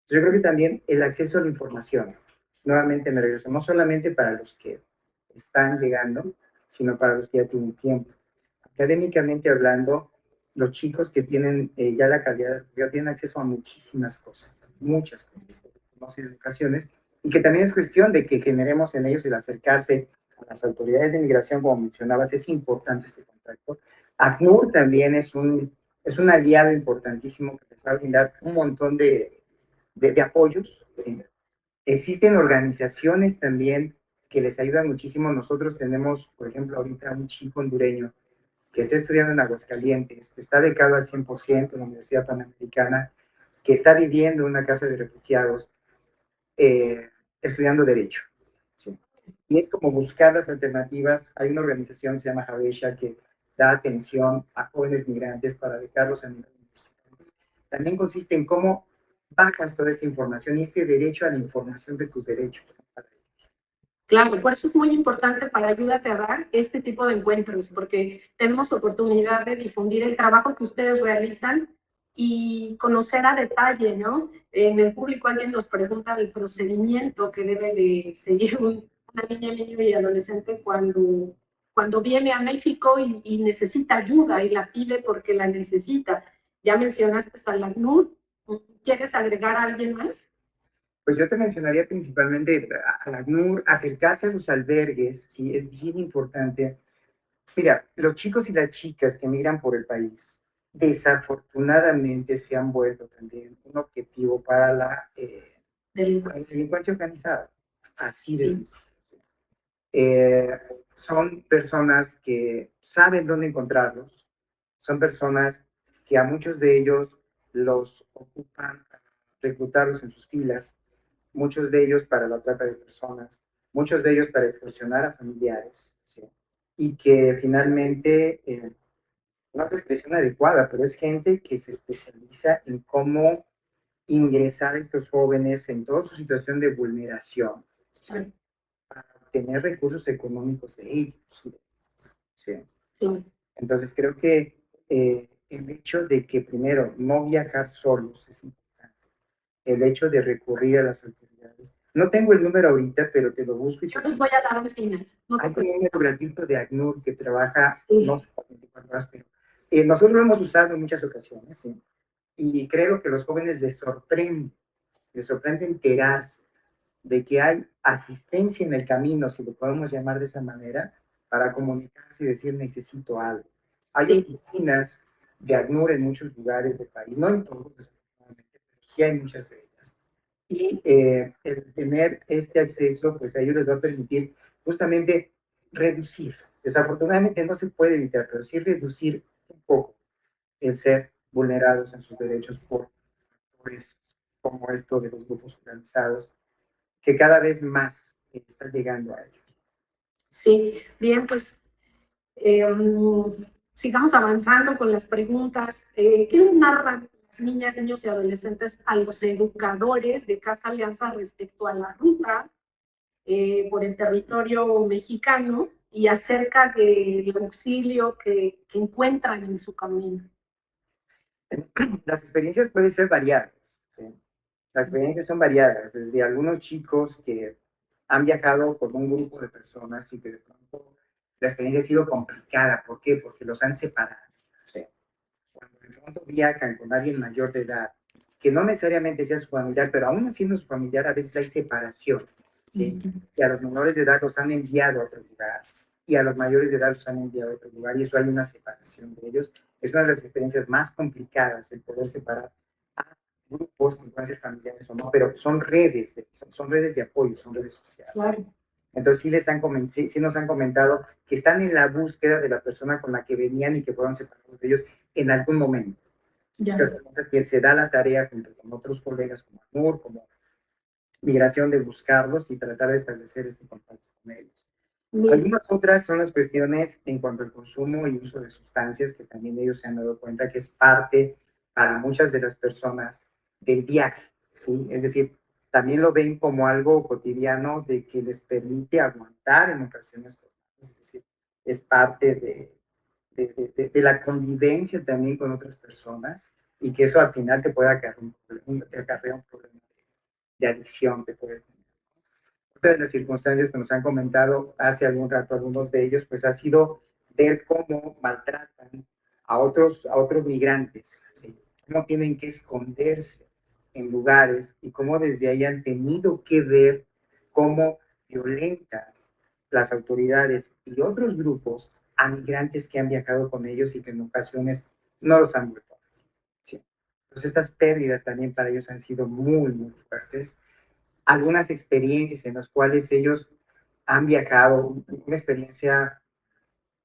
B: Yo creo que también el acceso a la información, nuevamente me regreso, no solamente para los que están llegando, sino para los que ya tienen tiempo. Académicamente hablando, los chicos que tienen ya la calidad, ya tienen acceso a muchísimas cosas, muchas cosas, conocen educaciones, y que también es cuestión de que generemos en ellos el acercarse a las autoridades de migración, como mencionabas, es importante este contacto. ACNUR también es un aliado importantísimo que les va a brindar un montón de apoyos. ¿Sí? Existen organizaciones también que les ayudan muchísimo. Nosotros tenemos, por ejemplo, ahorita un chico hondureño que está estudiando en Aguascalientes, que está becado al 100% en la Universidad Panamericana, que está viviendo en una casa de refugiados, estudiando Derecho. ¿Sí? Y es como buscar las alternativas. Hay una organización que se llama Javesha que da atención a jóvenes migrantes para becarlos a nivel universitario. También consiste en cómo bajas toda esta información y este derecho a la información de tus derechos.
A: Claro, por eso es muy importante para Ayúdate a Dar este tipo de encuentros, porque tenemos oportunidad de difundir el trabajo que ustedes realizan y conocer a detalle, ¿no? En el público alguien nos pregunta el procedimiento que debe de seguir una niña, niño y adolescente cuando viene a México y necesita ayuda y la pide porque la necesita. Ya mencionaste a la ACNUR. ¿Quieres agregar a alguien más?
B: Pues yo te mencionaría principalmente al ACNUR, acercarse a los albergues, sí, es bien importante. Mira, los chicos y las chicas que migran por el país, desafortunadamente se han vuelto también un objetivo para la delincuencia organizada. Así de
A: Sí,
B: sencillo. Eh, Son personas que saben dónde encontrarlos, son personas que a muchos de ellos los ocupan para reclutarlos en sus filas, muchos de ellos para la trata de personas, muchos de ellos para extorsionar a familiares, ¿sí? Y que finalmente, no es la expresión adecuada, pero es gente que se especializa en cómo ingresar a estos jóvenes en toda su situación de vulneración, ¿sí? Para obtener recursos económicos de ellos, ¿sí?
A: sí,
B: Entonces creo que el hecho de que primero no viajar solos es importante, el hecho de recurrir a las autoridades. No tengo el número ahorita, pero te lo busco y
A: yo
B: te...
A: les voy a dar al final. No te
B: Hay un número
A: preocupes.
B: gratuito de ACNUR que trabaja,
A: Sí,
B: no sé, 24 horas, pero nosotros lo hemos usado en muchas ocasiones, ¿sí? Y creo que a los jóvenes les sorprende enterarse de que hay asistencia en el camino, si lo podemos llamar de esa manera, para comunicarse y decir necesito algo. Hay
A: sí,
B: oficinas de ACNUR en muchos lugares del país, no en todos, desafortunadamente, pero sí hay muchas de ellas. Y el tener este acceso, pues a ellos les va a permitir justamente reducir. Desafortunadamente no se puede evitar, pero sí reducir un poco el ser vulnerados en sus derechos por factores como esto de los grupos organizados que cada vez más están llegando a ellos.
A: sí. Bien, pues eh, sigamos avanzando con las preguntas. ¿Qué le narran las niñas, niños y adolescentes a los educadores de Casa Alianza respecto a la ruta por el territorio mexicano y acerca del auxilio que encuentran en su camino?
B: Las experiencias pueden ser variadas, ¿sí? Las experiencias son variadas, desde algunos chicos que han viajado con un grupo de personas y que de pronto la experiencia ha sido complicada. ¿Por qué? Porque los han separado. ¿Sí? Cuando de pronto viajan con alguien mayor de edad, que no necesariamente sea su familiar, pero aún siendo su familiar, a veces hay separación, ¿sí? Y a los menores de edad los han enviado a otro lugar, y a los mayores de edad los han enviado a otro lugar, y eso hay una separación de ellos. Es una de las experiencias más complicadas, el poder separar a grupos que pueden ser familiares o no, pero son redes de apoyo, son redes sociales.
A: Claro.
B: Entonces sí nos han comentado que están en la búsqueda de la persona con la que venían y que fueron separados de ellos en algún momento.
A: Ya.
B: Que se da la tarea junto con otros colegas como AMUR, como Migración, de buscarlos y tratar de establecer este contacto con ellos.
A: Bien.
B: Algunas otras son las cuestiones en cuanto al consumo y uso de sustancias, que también ellos se han dado cuenta que es parte para muchas de las personas del viaje, ¿sí? Es decir, también lo ven como algo cotidiano de que les permite aguantar en ocasiones, es decir, es parte de la convivencia también con otras personas y que eso al final te puede acarrear un problema de adicción, te puede tener. Otra de las circunstancias que nos han comentado hace algún rato algunos de ellos, pues ha sido ver cómo maltratan a otros migrantes, ¿sí? Cómo tienen que esconderse en lugares y cómo desde ahí han tenido que ver cómo violentan las autoridades y otros grupos a migrantes que han viajado con ellos y que en ocasiones no los han vuelto a ver, ¿sí? Entonces estas pérdidas también para ellos han sido muy, muy fuertes. Algunas experiencias en las cuales ellos han viajado, una experiencia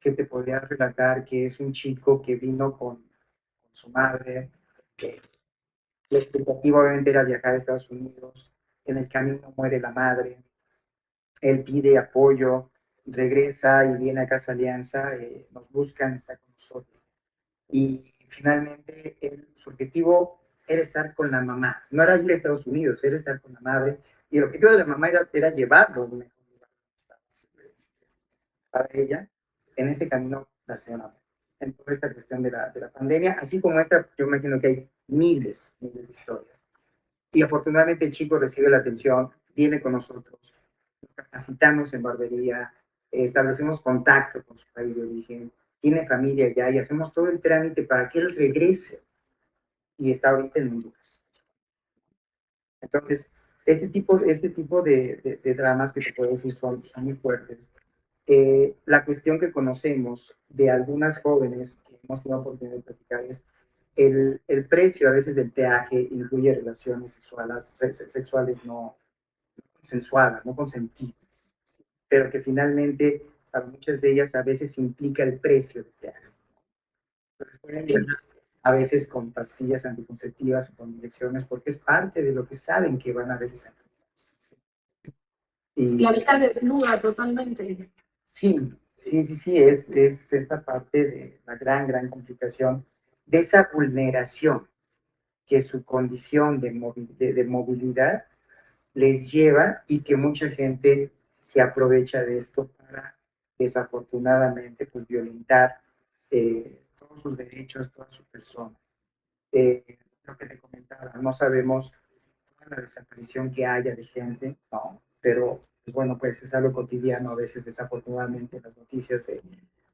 B: que te podría relatar, que es un chico que vino con su madre, que la expectativa obviamente era viajar a Estados Unidos, en el camino muere la madre, él pide apoyo, regresa y viene a Casa Alianza, nos buscan, está con nosotros. Y finalmente su objetivo era estar con la mamá, no era ir a Estados Unidos, era estar con la madre. Y el objetivo de la mamá era llevarlo a un mejor lugar para ella. En este camino la señora, en toda esta cuestión de la pandemia, así como esta, yo imagino que hay miles, miles de historias. Y afortunadamente el chico recibe la atención, viene con nosotros, nos capacitamos en barbería, establecemos contacto con su país de origen, tiene familia allá y hacemos todo el trámite para que él regrese y está ahorita en Honduras. Entonces, este tipo de dramas que te puedo decir son muy fuertes. La cuestión que conocemos de algunas jóvenes que hemos tenido oportunidad de platicar es el precio a veces del peaje incluye relaciones sexuales no consensuadas, no consentidas, pero que finalmente para muchas de ellas a veces implica el precio del peaje. Entonces pueden ir a veces con pastillas anticonceptivas o con inyecciones porque es parte de lo que saben que van a veces a enfermarse. ¿Sí? Y
A: La vida desnuda totalmente.
B: sí, es esta parte de la gran complicación de esa vulneración que su condición de movilidad les lleva y que mucha gente se aprovecha de esto para, desafortunadamente, pues violentar todos sus derechos, toda su persona. Lo que te comentaba, no sabemos la desaparición que haya de gente, ¿no? Pero, pues, bueno, pues es algo cotidiano a veces, desafortunadamente, las noticias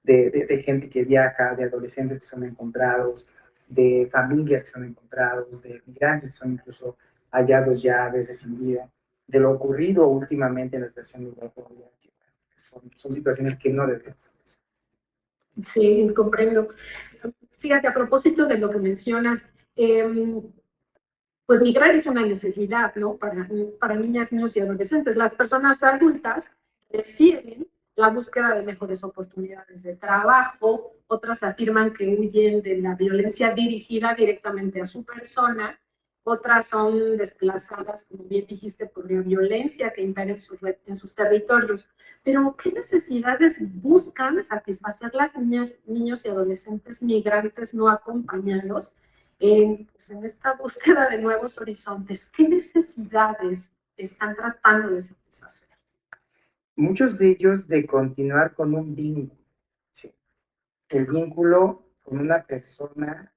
B: de gente que viaja, de adolescentes que son encontrados, de familias que son encontrados, de migrantes que son incluso hallados ya a veces sin vida, de lo ocurrido últimamente en la estación migratoria, que son situaciones que no deben ser.
A: Sí, comprendo. Fíjate, a propósito de lo que mencionas, pues migrar es una necesidad, ¿no? Para niñas, niños y adolescentes. Las personas adultas prefieren la búsqueda de mejores oportunidades de trabajo, otras afirman que huyen de la violencia dirigida directamente a su persona, otras son desplazadas, como bien dijiste, por la violencia que impera en sus territorios. Pero, ¿qué necesidades buscan satisfacer las niñas, niños y adolescentes migrantes no acompañados pues en esta búsqueda de nuevos horizontes? ¿Qué necesidades están tratando de satisfacer?
B: Muchos de ellos de continuar con un vínculo, ¿sí? El vínculo con una persona.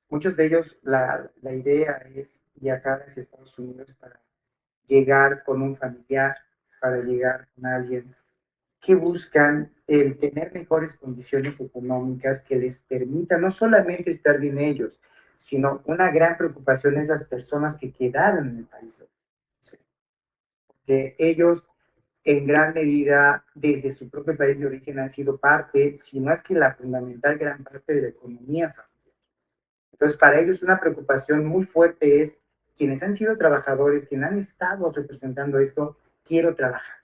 B: Muchos de ellos, la idea es viajar hacia Estados Unidos para llegar con un familiar, para llegar con alguien que buscan el tener mejores condiciones económicas que les permitan no solamente estar bien ellos, sino una gran preocupación es las personas que quedaron en el país. ¿Sí? Porque ellos en gran medida desde su propio país de origen han sido parte, si no es que la fundamental gran parte de la economía familiar. Entonces, para ellos una preocupación muy fuerte es quienes han sido trabajadores, quienes han estado representando esto, quiero trabajar.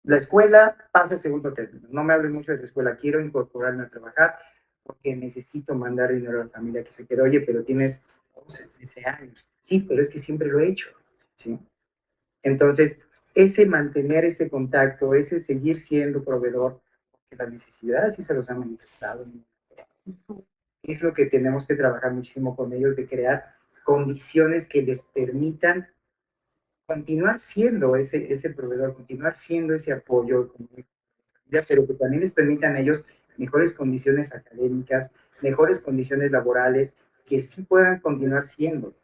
B: La escuela pasa a segundo término. No me hablen mucho de la escuela, quiero incorporarme a trabajar porque necesito mandar dinero a la familia que se quedó. Oye, pero tienes 12, 13 años. Sí, pero es que siempre lo he hecho. ¿Sí? Entonces, ese mantener ese contacto, ese seguir siendo proveedor, porque las necesidades sí se los han manifestado. Es lo que tenemos que trabajar muchísimo con ellos, de crear condiciones que les permitan continuar siendo ese proveedor, continuar siendo ese apoyo económico, pero que también les permitan a ellos mejores condiciones académicas, mejores condiciones laborales, que sí puedan continuar siendo.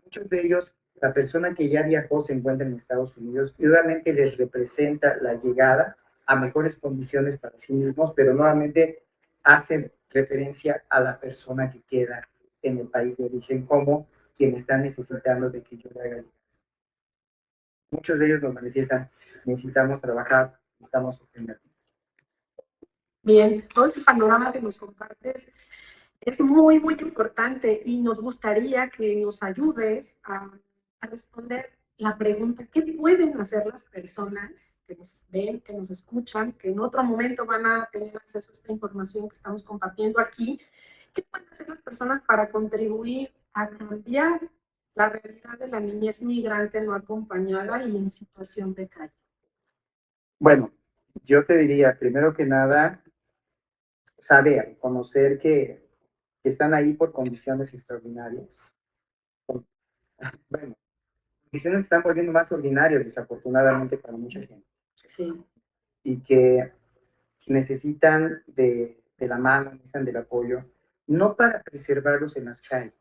B: Muchos de ellos, la persona que ya viajó se encuentra en Estados Unidos y obviamente les representa la llegada a mejores condiciones para sí mismos, pero nuevamente hacen referencia a la persona que queda en el país de origen como quien está necesitando de que yo le haga. Muchos de ellos nos manifiestan, necesitamos trabajar, necesitamos obtener.
A: Bien, todo este panorama que nos compartes es muy importante y nos gustaría que nos ayudes a responder la pregunta: ¿qué pueden hacer las personas que nos ven, que nos escuchan, que en otro momento van a tener acceso a esta información que estamos compartiendo aquí? ¿Qué pueden hacer las personas para contribuir a cambiar la realidad de la niñez migrante no acompañada y en situación de calle?
B: Bueno, yo te diría, primero que nada, saber, conocer que están ahí por condiciones extraordinarias. Bueno, condiciones que están volviendo más ordinarias, desafortunadamente, para mucha gente.
A: Sí.
B: Y que necesitan de la mano, necesitan del apoyo, no para preservarlos en las calles,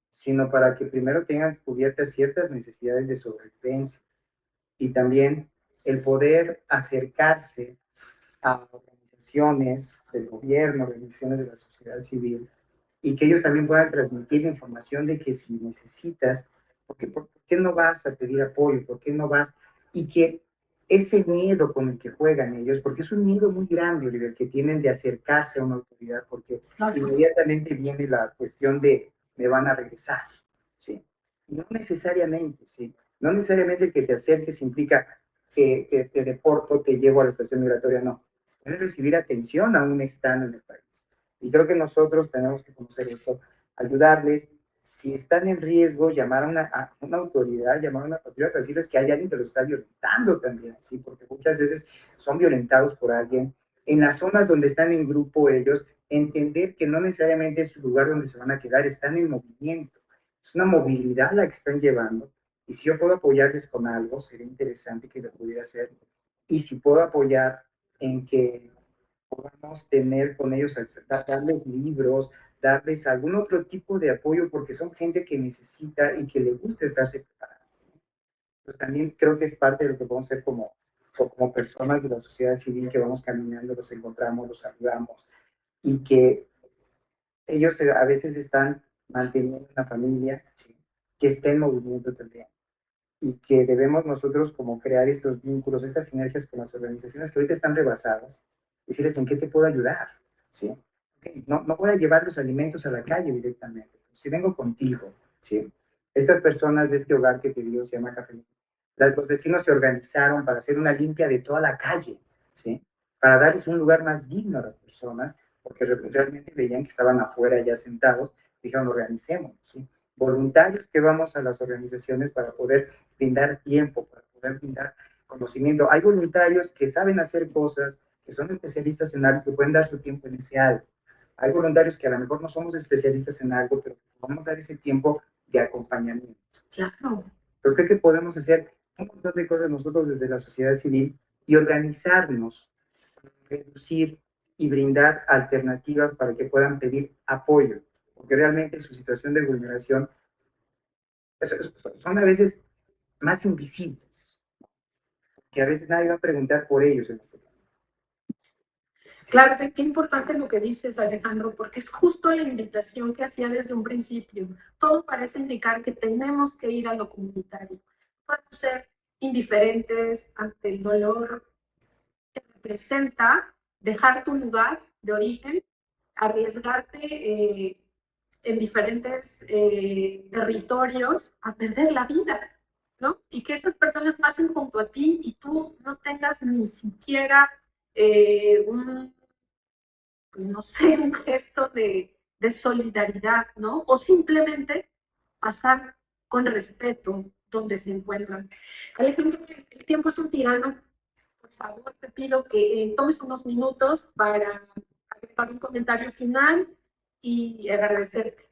B: sino para que primero tengan cubiertas ciertas necesidades de sobrevivencia y también el poder acercarse a organizaciones del gobierno, organizaciones de la sociedad civil, y que ellos también puedan transmitir la información de que si necesitas ¿Por qué no vas a pedir apoyo? ¿Por qué no vas? Y que ese miedo con el que juegan ellos, porque es un miedo muy grande, Oliver, que tienen de acercarse a una autoridad, porque inmediatamente viene la cuestión de me van a regresar, ¿sí? No necesariamente, ¿sí? No necesariamente que te acerques implica que te deporto, te llevo a la estación migratoria, no. Puedes recibir atención aún estando en el país. Y creo que nosotros tenemos que conocer esto, ayudarles. Si están en riesgo, llamar a una autoridad, llamar a una patrulla para decirles que hay alguien que los está violentando también, ¿sí? Porque muchas veces son violentados por alguien. En las zonas donde están en grupo ellos, entender que no necesariamente es su lugar donde se van a quedar, están en movimiento. Es una movilidad la que están llevando. Y si yo puedo apoyarles con algo, sería interesante que lo pudiera hacer. Y si puedo apoyar en que podamos tener con ellos, darles libros, darles algún otro tipo de apoyo, porque son gente que necesita y que le gusta estarse preparando. Pues también creo que es parte de lo que podemos hacer como personas de la sociedad civil, que vamos caminando, los encontramos, los saludamos, y que ellos a veces están manteniendo una familia, ¿sí? Que esté en movimiento también, y que debemos nosotros como crear estos vínculos, estas sinergias con las organizaciones que ahorita están rebasadas, decirles en qué te puedo ayudar, ¿sí? Okay, no voy a llevar los alimentos a la calle directamente, si vengo contigo, ¿sí? Estas personas de este hogar que te digo se llama Café, los vecinos se organizaron para hacer una limpia de toda la calle, ¿sí? Para darles un lugar más digno a las personas, porque realmente veían que estaban afuera ya sentados, dijeron, organicemos, ¿sí? Voluntarios que vamos a las organizaciones para poder brindar tiempo, para poder brindar conocimiento. Hay voluntarios que saben hacer cosas, que son especialistas en algo, que pueden dar su tiempo en ese algo. Hay voluntarios que a lo mejor no somos especialistas en algo, pero vamos a dar ese tiempo de acompañamiento.
A: Claro.
B: Entonces creo que podemos hacer un montón de cosas nosotros desde la sociedad civil y organizarnos, reducir y brindar alternativas para que puedan pedir apoyo, porque realmente su situación de vulneración son a veces más invisibles, que a veces nadie va a preguntar por ellos en este caso.
A: Claro, qué importante lo que dices, Alejandro, porque es justo la invitación que hacía desde un principio. Todo parece indicar que tenemos que ir a lo comunitario. Podemos ser indiferentes ante el dolor que representa dejar tu lugar de origen, arriesgarte en diferentes territorios a perder la vida, ¿no? Y que esas personas pasen junto a ti y tú no tengas ni siquiera pues no sé, un gesto de solidaridad, ¿no? O simplemente pasar con respeto donde se encuentran. Alejandro, el tiempo es un tirano. Por favor, te pido que tomes unos minutos para agregar un comentario final y agradecerte.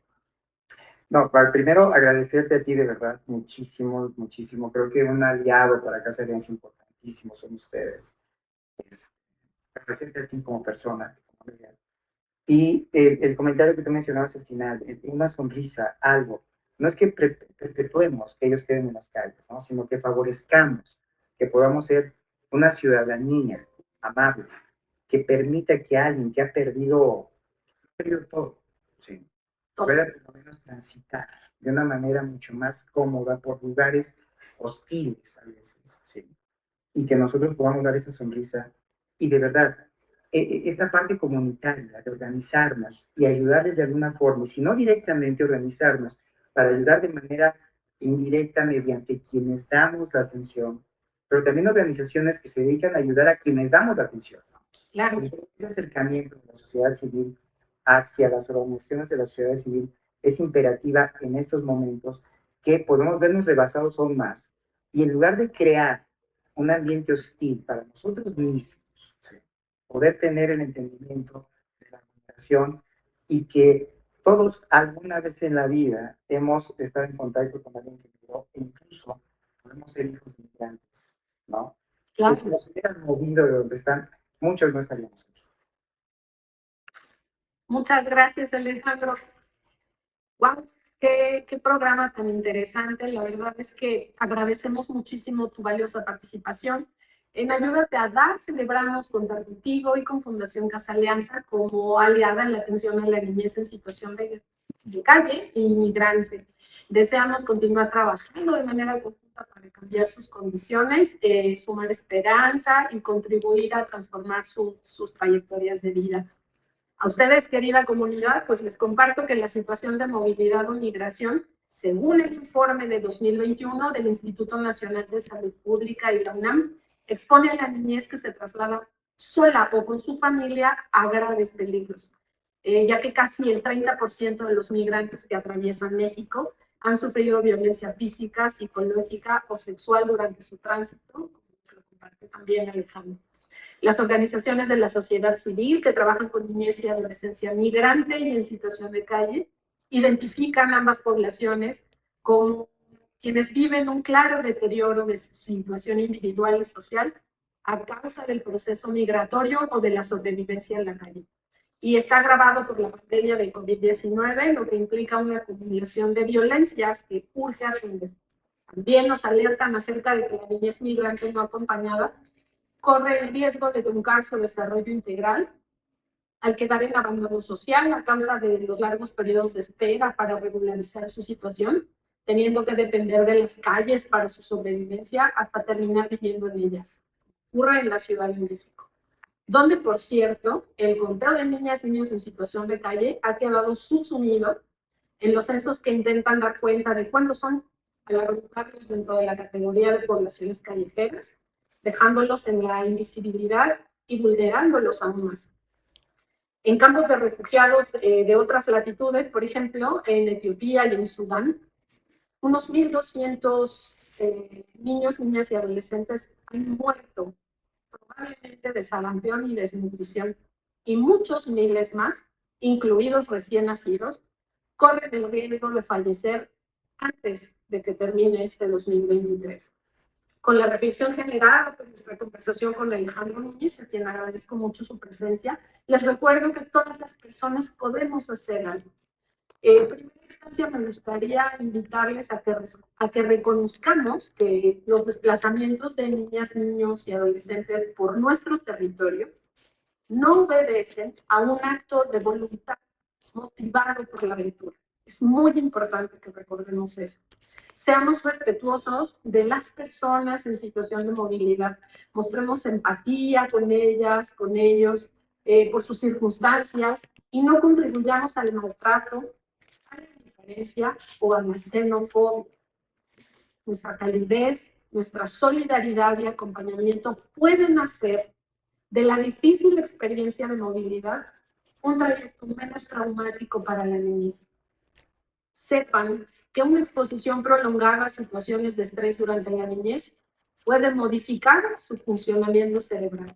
B: No, para primero agradecerte a ti de verdad, muchísimo, muchísimo. Creo que un aliado para Casa Alianza importantísimo son ustedes. Agradecerte a ti como persona. Y el comentario que tú mencionabas al final, una sonrisa, algo. No es que perpetuemos que ellos queden en las calles, ¿no? Sino que favorezcamos que podamos ser una ciudadanía amable, que permita que alguien que ha perdido todo, ¿sí? Pueda por lo menos transitar de una manera mucho más cómoda por lugares hostiles a veces, ¿sí? Y que nosotros podamos dar esa sonrisa y de verdad, esta parte comunitaria de organizarnos y ayudarles de alguna forma, y si no directamente organizarnos, para ayudar de manera indirecta mediante quienes damos la atención, pero también organizaciones que se dedican a ayudar a quienes damos la atención.
A: Claro.
B: Ese acercamiento de la sociedad civil hacia las organizaciones de la sociedad civil es imperativa en estos momentos, que podemos vernos rebasados aún más. Y en lugar de crear un ambiente hostil para nosotros mismos, ¿sí? Poder tener el entendimiento de la comunicación y que todos alguna vez en la vida hemos estado en contacto con alguien que migró, e incluso podemos ser hijos de migrantes, ¿no?
A: Claro.
B: Que si nos hubieran movido de donde están, muchos no estaríamos aquí.
A: Muchas gracias, Alejandro. Wow, qué programa tan interesante. La verdad es que agradecemos muchísimo tu valiosa participación. En Ayúdate a Dar celebramos contar contigo y con Fundación Casa Alianza como aliada en la atención a la niñez en situación de calle e inmigrante. Deseamos continuar trabajando de manera conjunta para cambiar sus condiciones, sumar esperanza y contribuir a transformar sus trayectorias de vida. A ustedes, querida comunidad, pues les comparto que la situación de movilidad o migración, según el informe de 2021 del Instituto Nacional de Salud Pública y la UNAM, expone a la niñez que se traslada sola o con su familia a graves peligros, ya que casi el 30% de los migrantes que atraviesan México han sufrido violencia física, psicológica o sexual durante su tránsito, como lo comparte también Alejandro. Las organizaciones de la sociedad civil que trabajan con niñez y adolescencia migrante y en situación de calle identifican ambas poblaciones como quienes viven un claro deterioro de su situación individual y social a causa del proceso migratorio o de la sobrevivencia en la calle. Y está agravado por la pandemia de COVID-19, lo que implica una acumulación de violencias que urge atender. También nos alertan acerca de que la niñez migrante no acompañada corre el riesgo de truncar su desarrollo integral al quedar en abandono social a causa de los largos periodos de espera para regularizar su situación, teniendo que depender de las calles para su sobrevivencia hasta terminar viviendo en ellas. Ocurre en la Ciudad de México, donde, por cierto, el conteo de niñas y niños en situación de calle ha quedado subsumido en los censos que intentan dar cuenta de cuándo son, al agruparlos dentro de la categoría de poblaciones callejeras, dejándolos en la invisibilidad y vulnerándolos aún más. En campos de refugiados de otras latitudes, por ejemplo, en Etiopía y en Sudán, unos 1.200 niños, niñas y adolescentes han muerto, probablemente de sarampión y desnutrición, y muchos miles más, incluidos recién nacidos, corren el riesgo de fallecer antes de que termine este 2023. Con la reflexión generada por nuestra conversación con Alejandro Núñez, a quien agradezco mucho su presencia, les recuerdo que todas las personas podemos hacer algo. En primera instancia, me gustaría invitarles a que reconozcamos que los desplazamientos de niñas, niños y adolescentes por nuestro territorio no obedecen a un acto de voluntad motivado por la aventura. Es muy importante que recordemos eso. Seamos respetuosos de las personas en situación de movilidad. Mostremos empatía con ellas, con ellos, por sus circunstancias, y no contribuyamos al maltrato, a la indiferencia o a la xenofobia. Nuestra calidez, nuestra solidaridad y acompañamiento pueden hacer de la difícil experiencia de movilidad un trayecto menos traumático para la niñez. Sepan que una exposición prolongada a situaciones de estrés durante la niñez puede modificar su funcionamiento cerebral.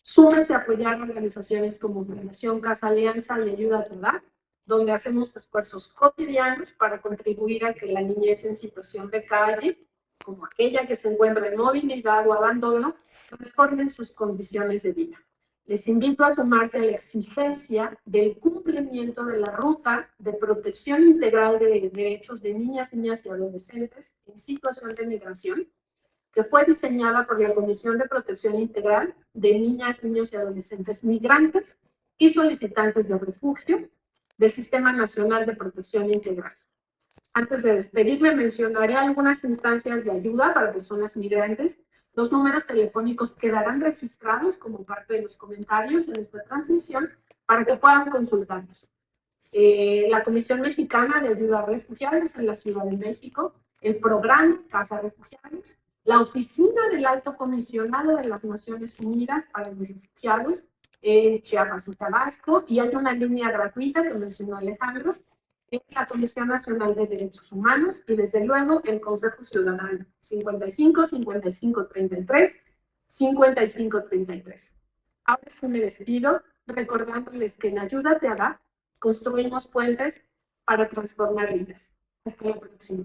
A: Súmense a apoyar organizaciones como Fundación Casa Alianza y Ayuda a tu Edad, donde hacemos esfuerzos cotidianos para contribuir a que la niñez en situación de calle, como aquella que se encuentra en movilidad o abandono, transformen sus condiciones de vida. Les invito a sumarse a la exigencia del cumplimiento de la ruta de protección integral de derechos de niñas, niñas y adolescentes en situación de migración, que fue diseñada por la Comisión de Protección Integral de Niñas, Niños y Adolescentes Migrantes y solicitantes de refugio del Sistema Nacional de Protección Integral. Antes de despedirme, mencionaré algunas instancias de ayuda para personas migrantes. Los números telefónicos quedarán registrados como parte de los comentarios en esta transmisión para que puedan consultarlos. La Comisión Mexicana de Ayuda a Refugiados en la Ciudad de México, el programa Casa Refugiados, la Oficina del Alto Comisionado de las Naciones Unidas para los Refugiados en Chiapas y Tabasco, y hay una línea gratuita que mencionó Alejandro, la Comisión Nacional de Derechos Humanos y desde luego el Consejo Ciudadano 55 55 33 55 33. Ahora sí me despido recordándoles que en Ayuda te hará construimos puentes para transformar vidas. Hasta la próxima.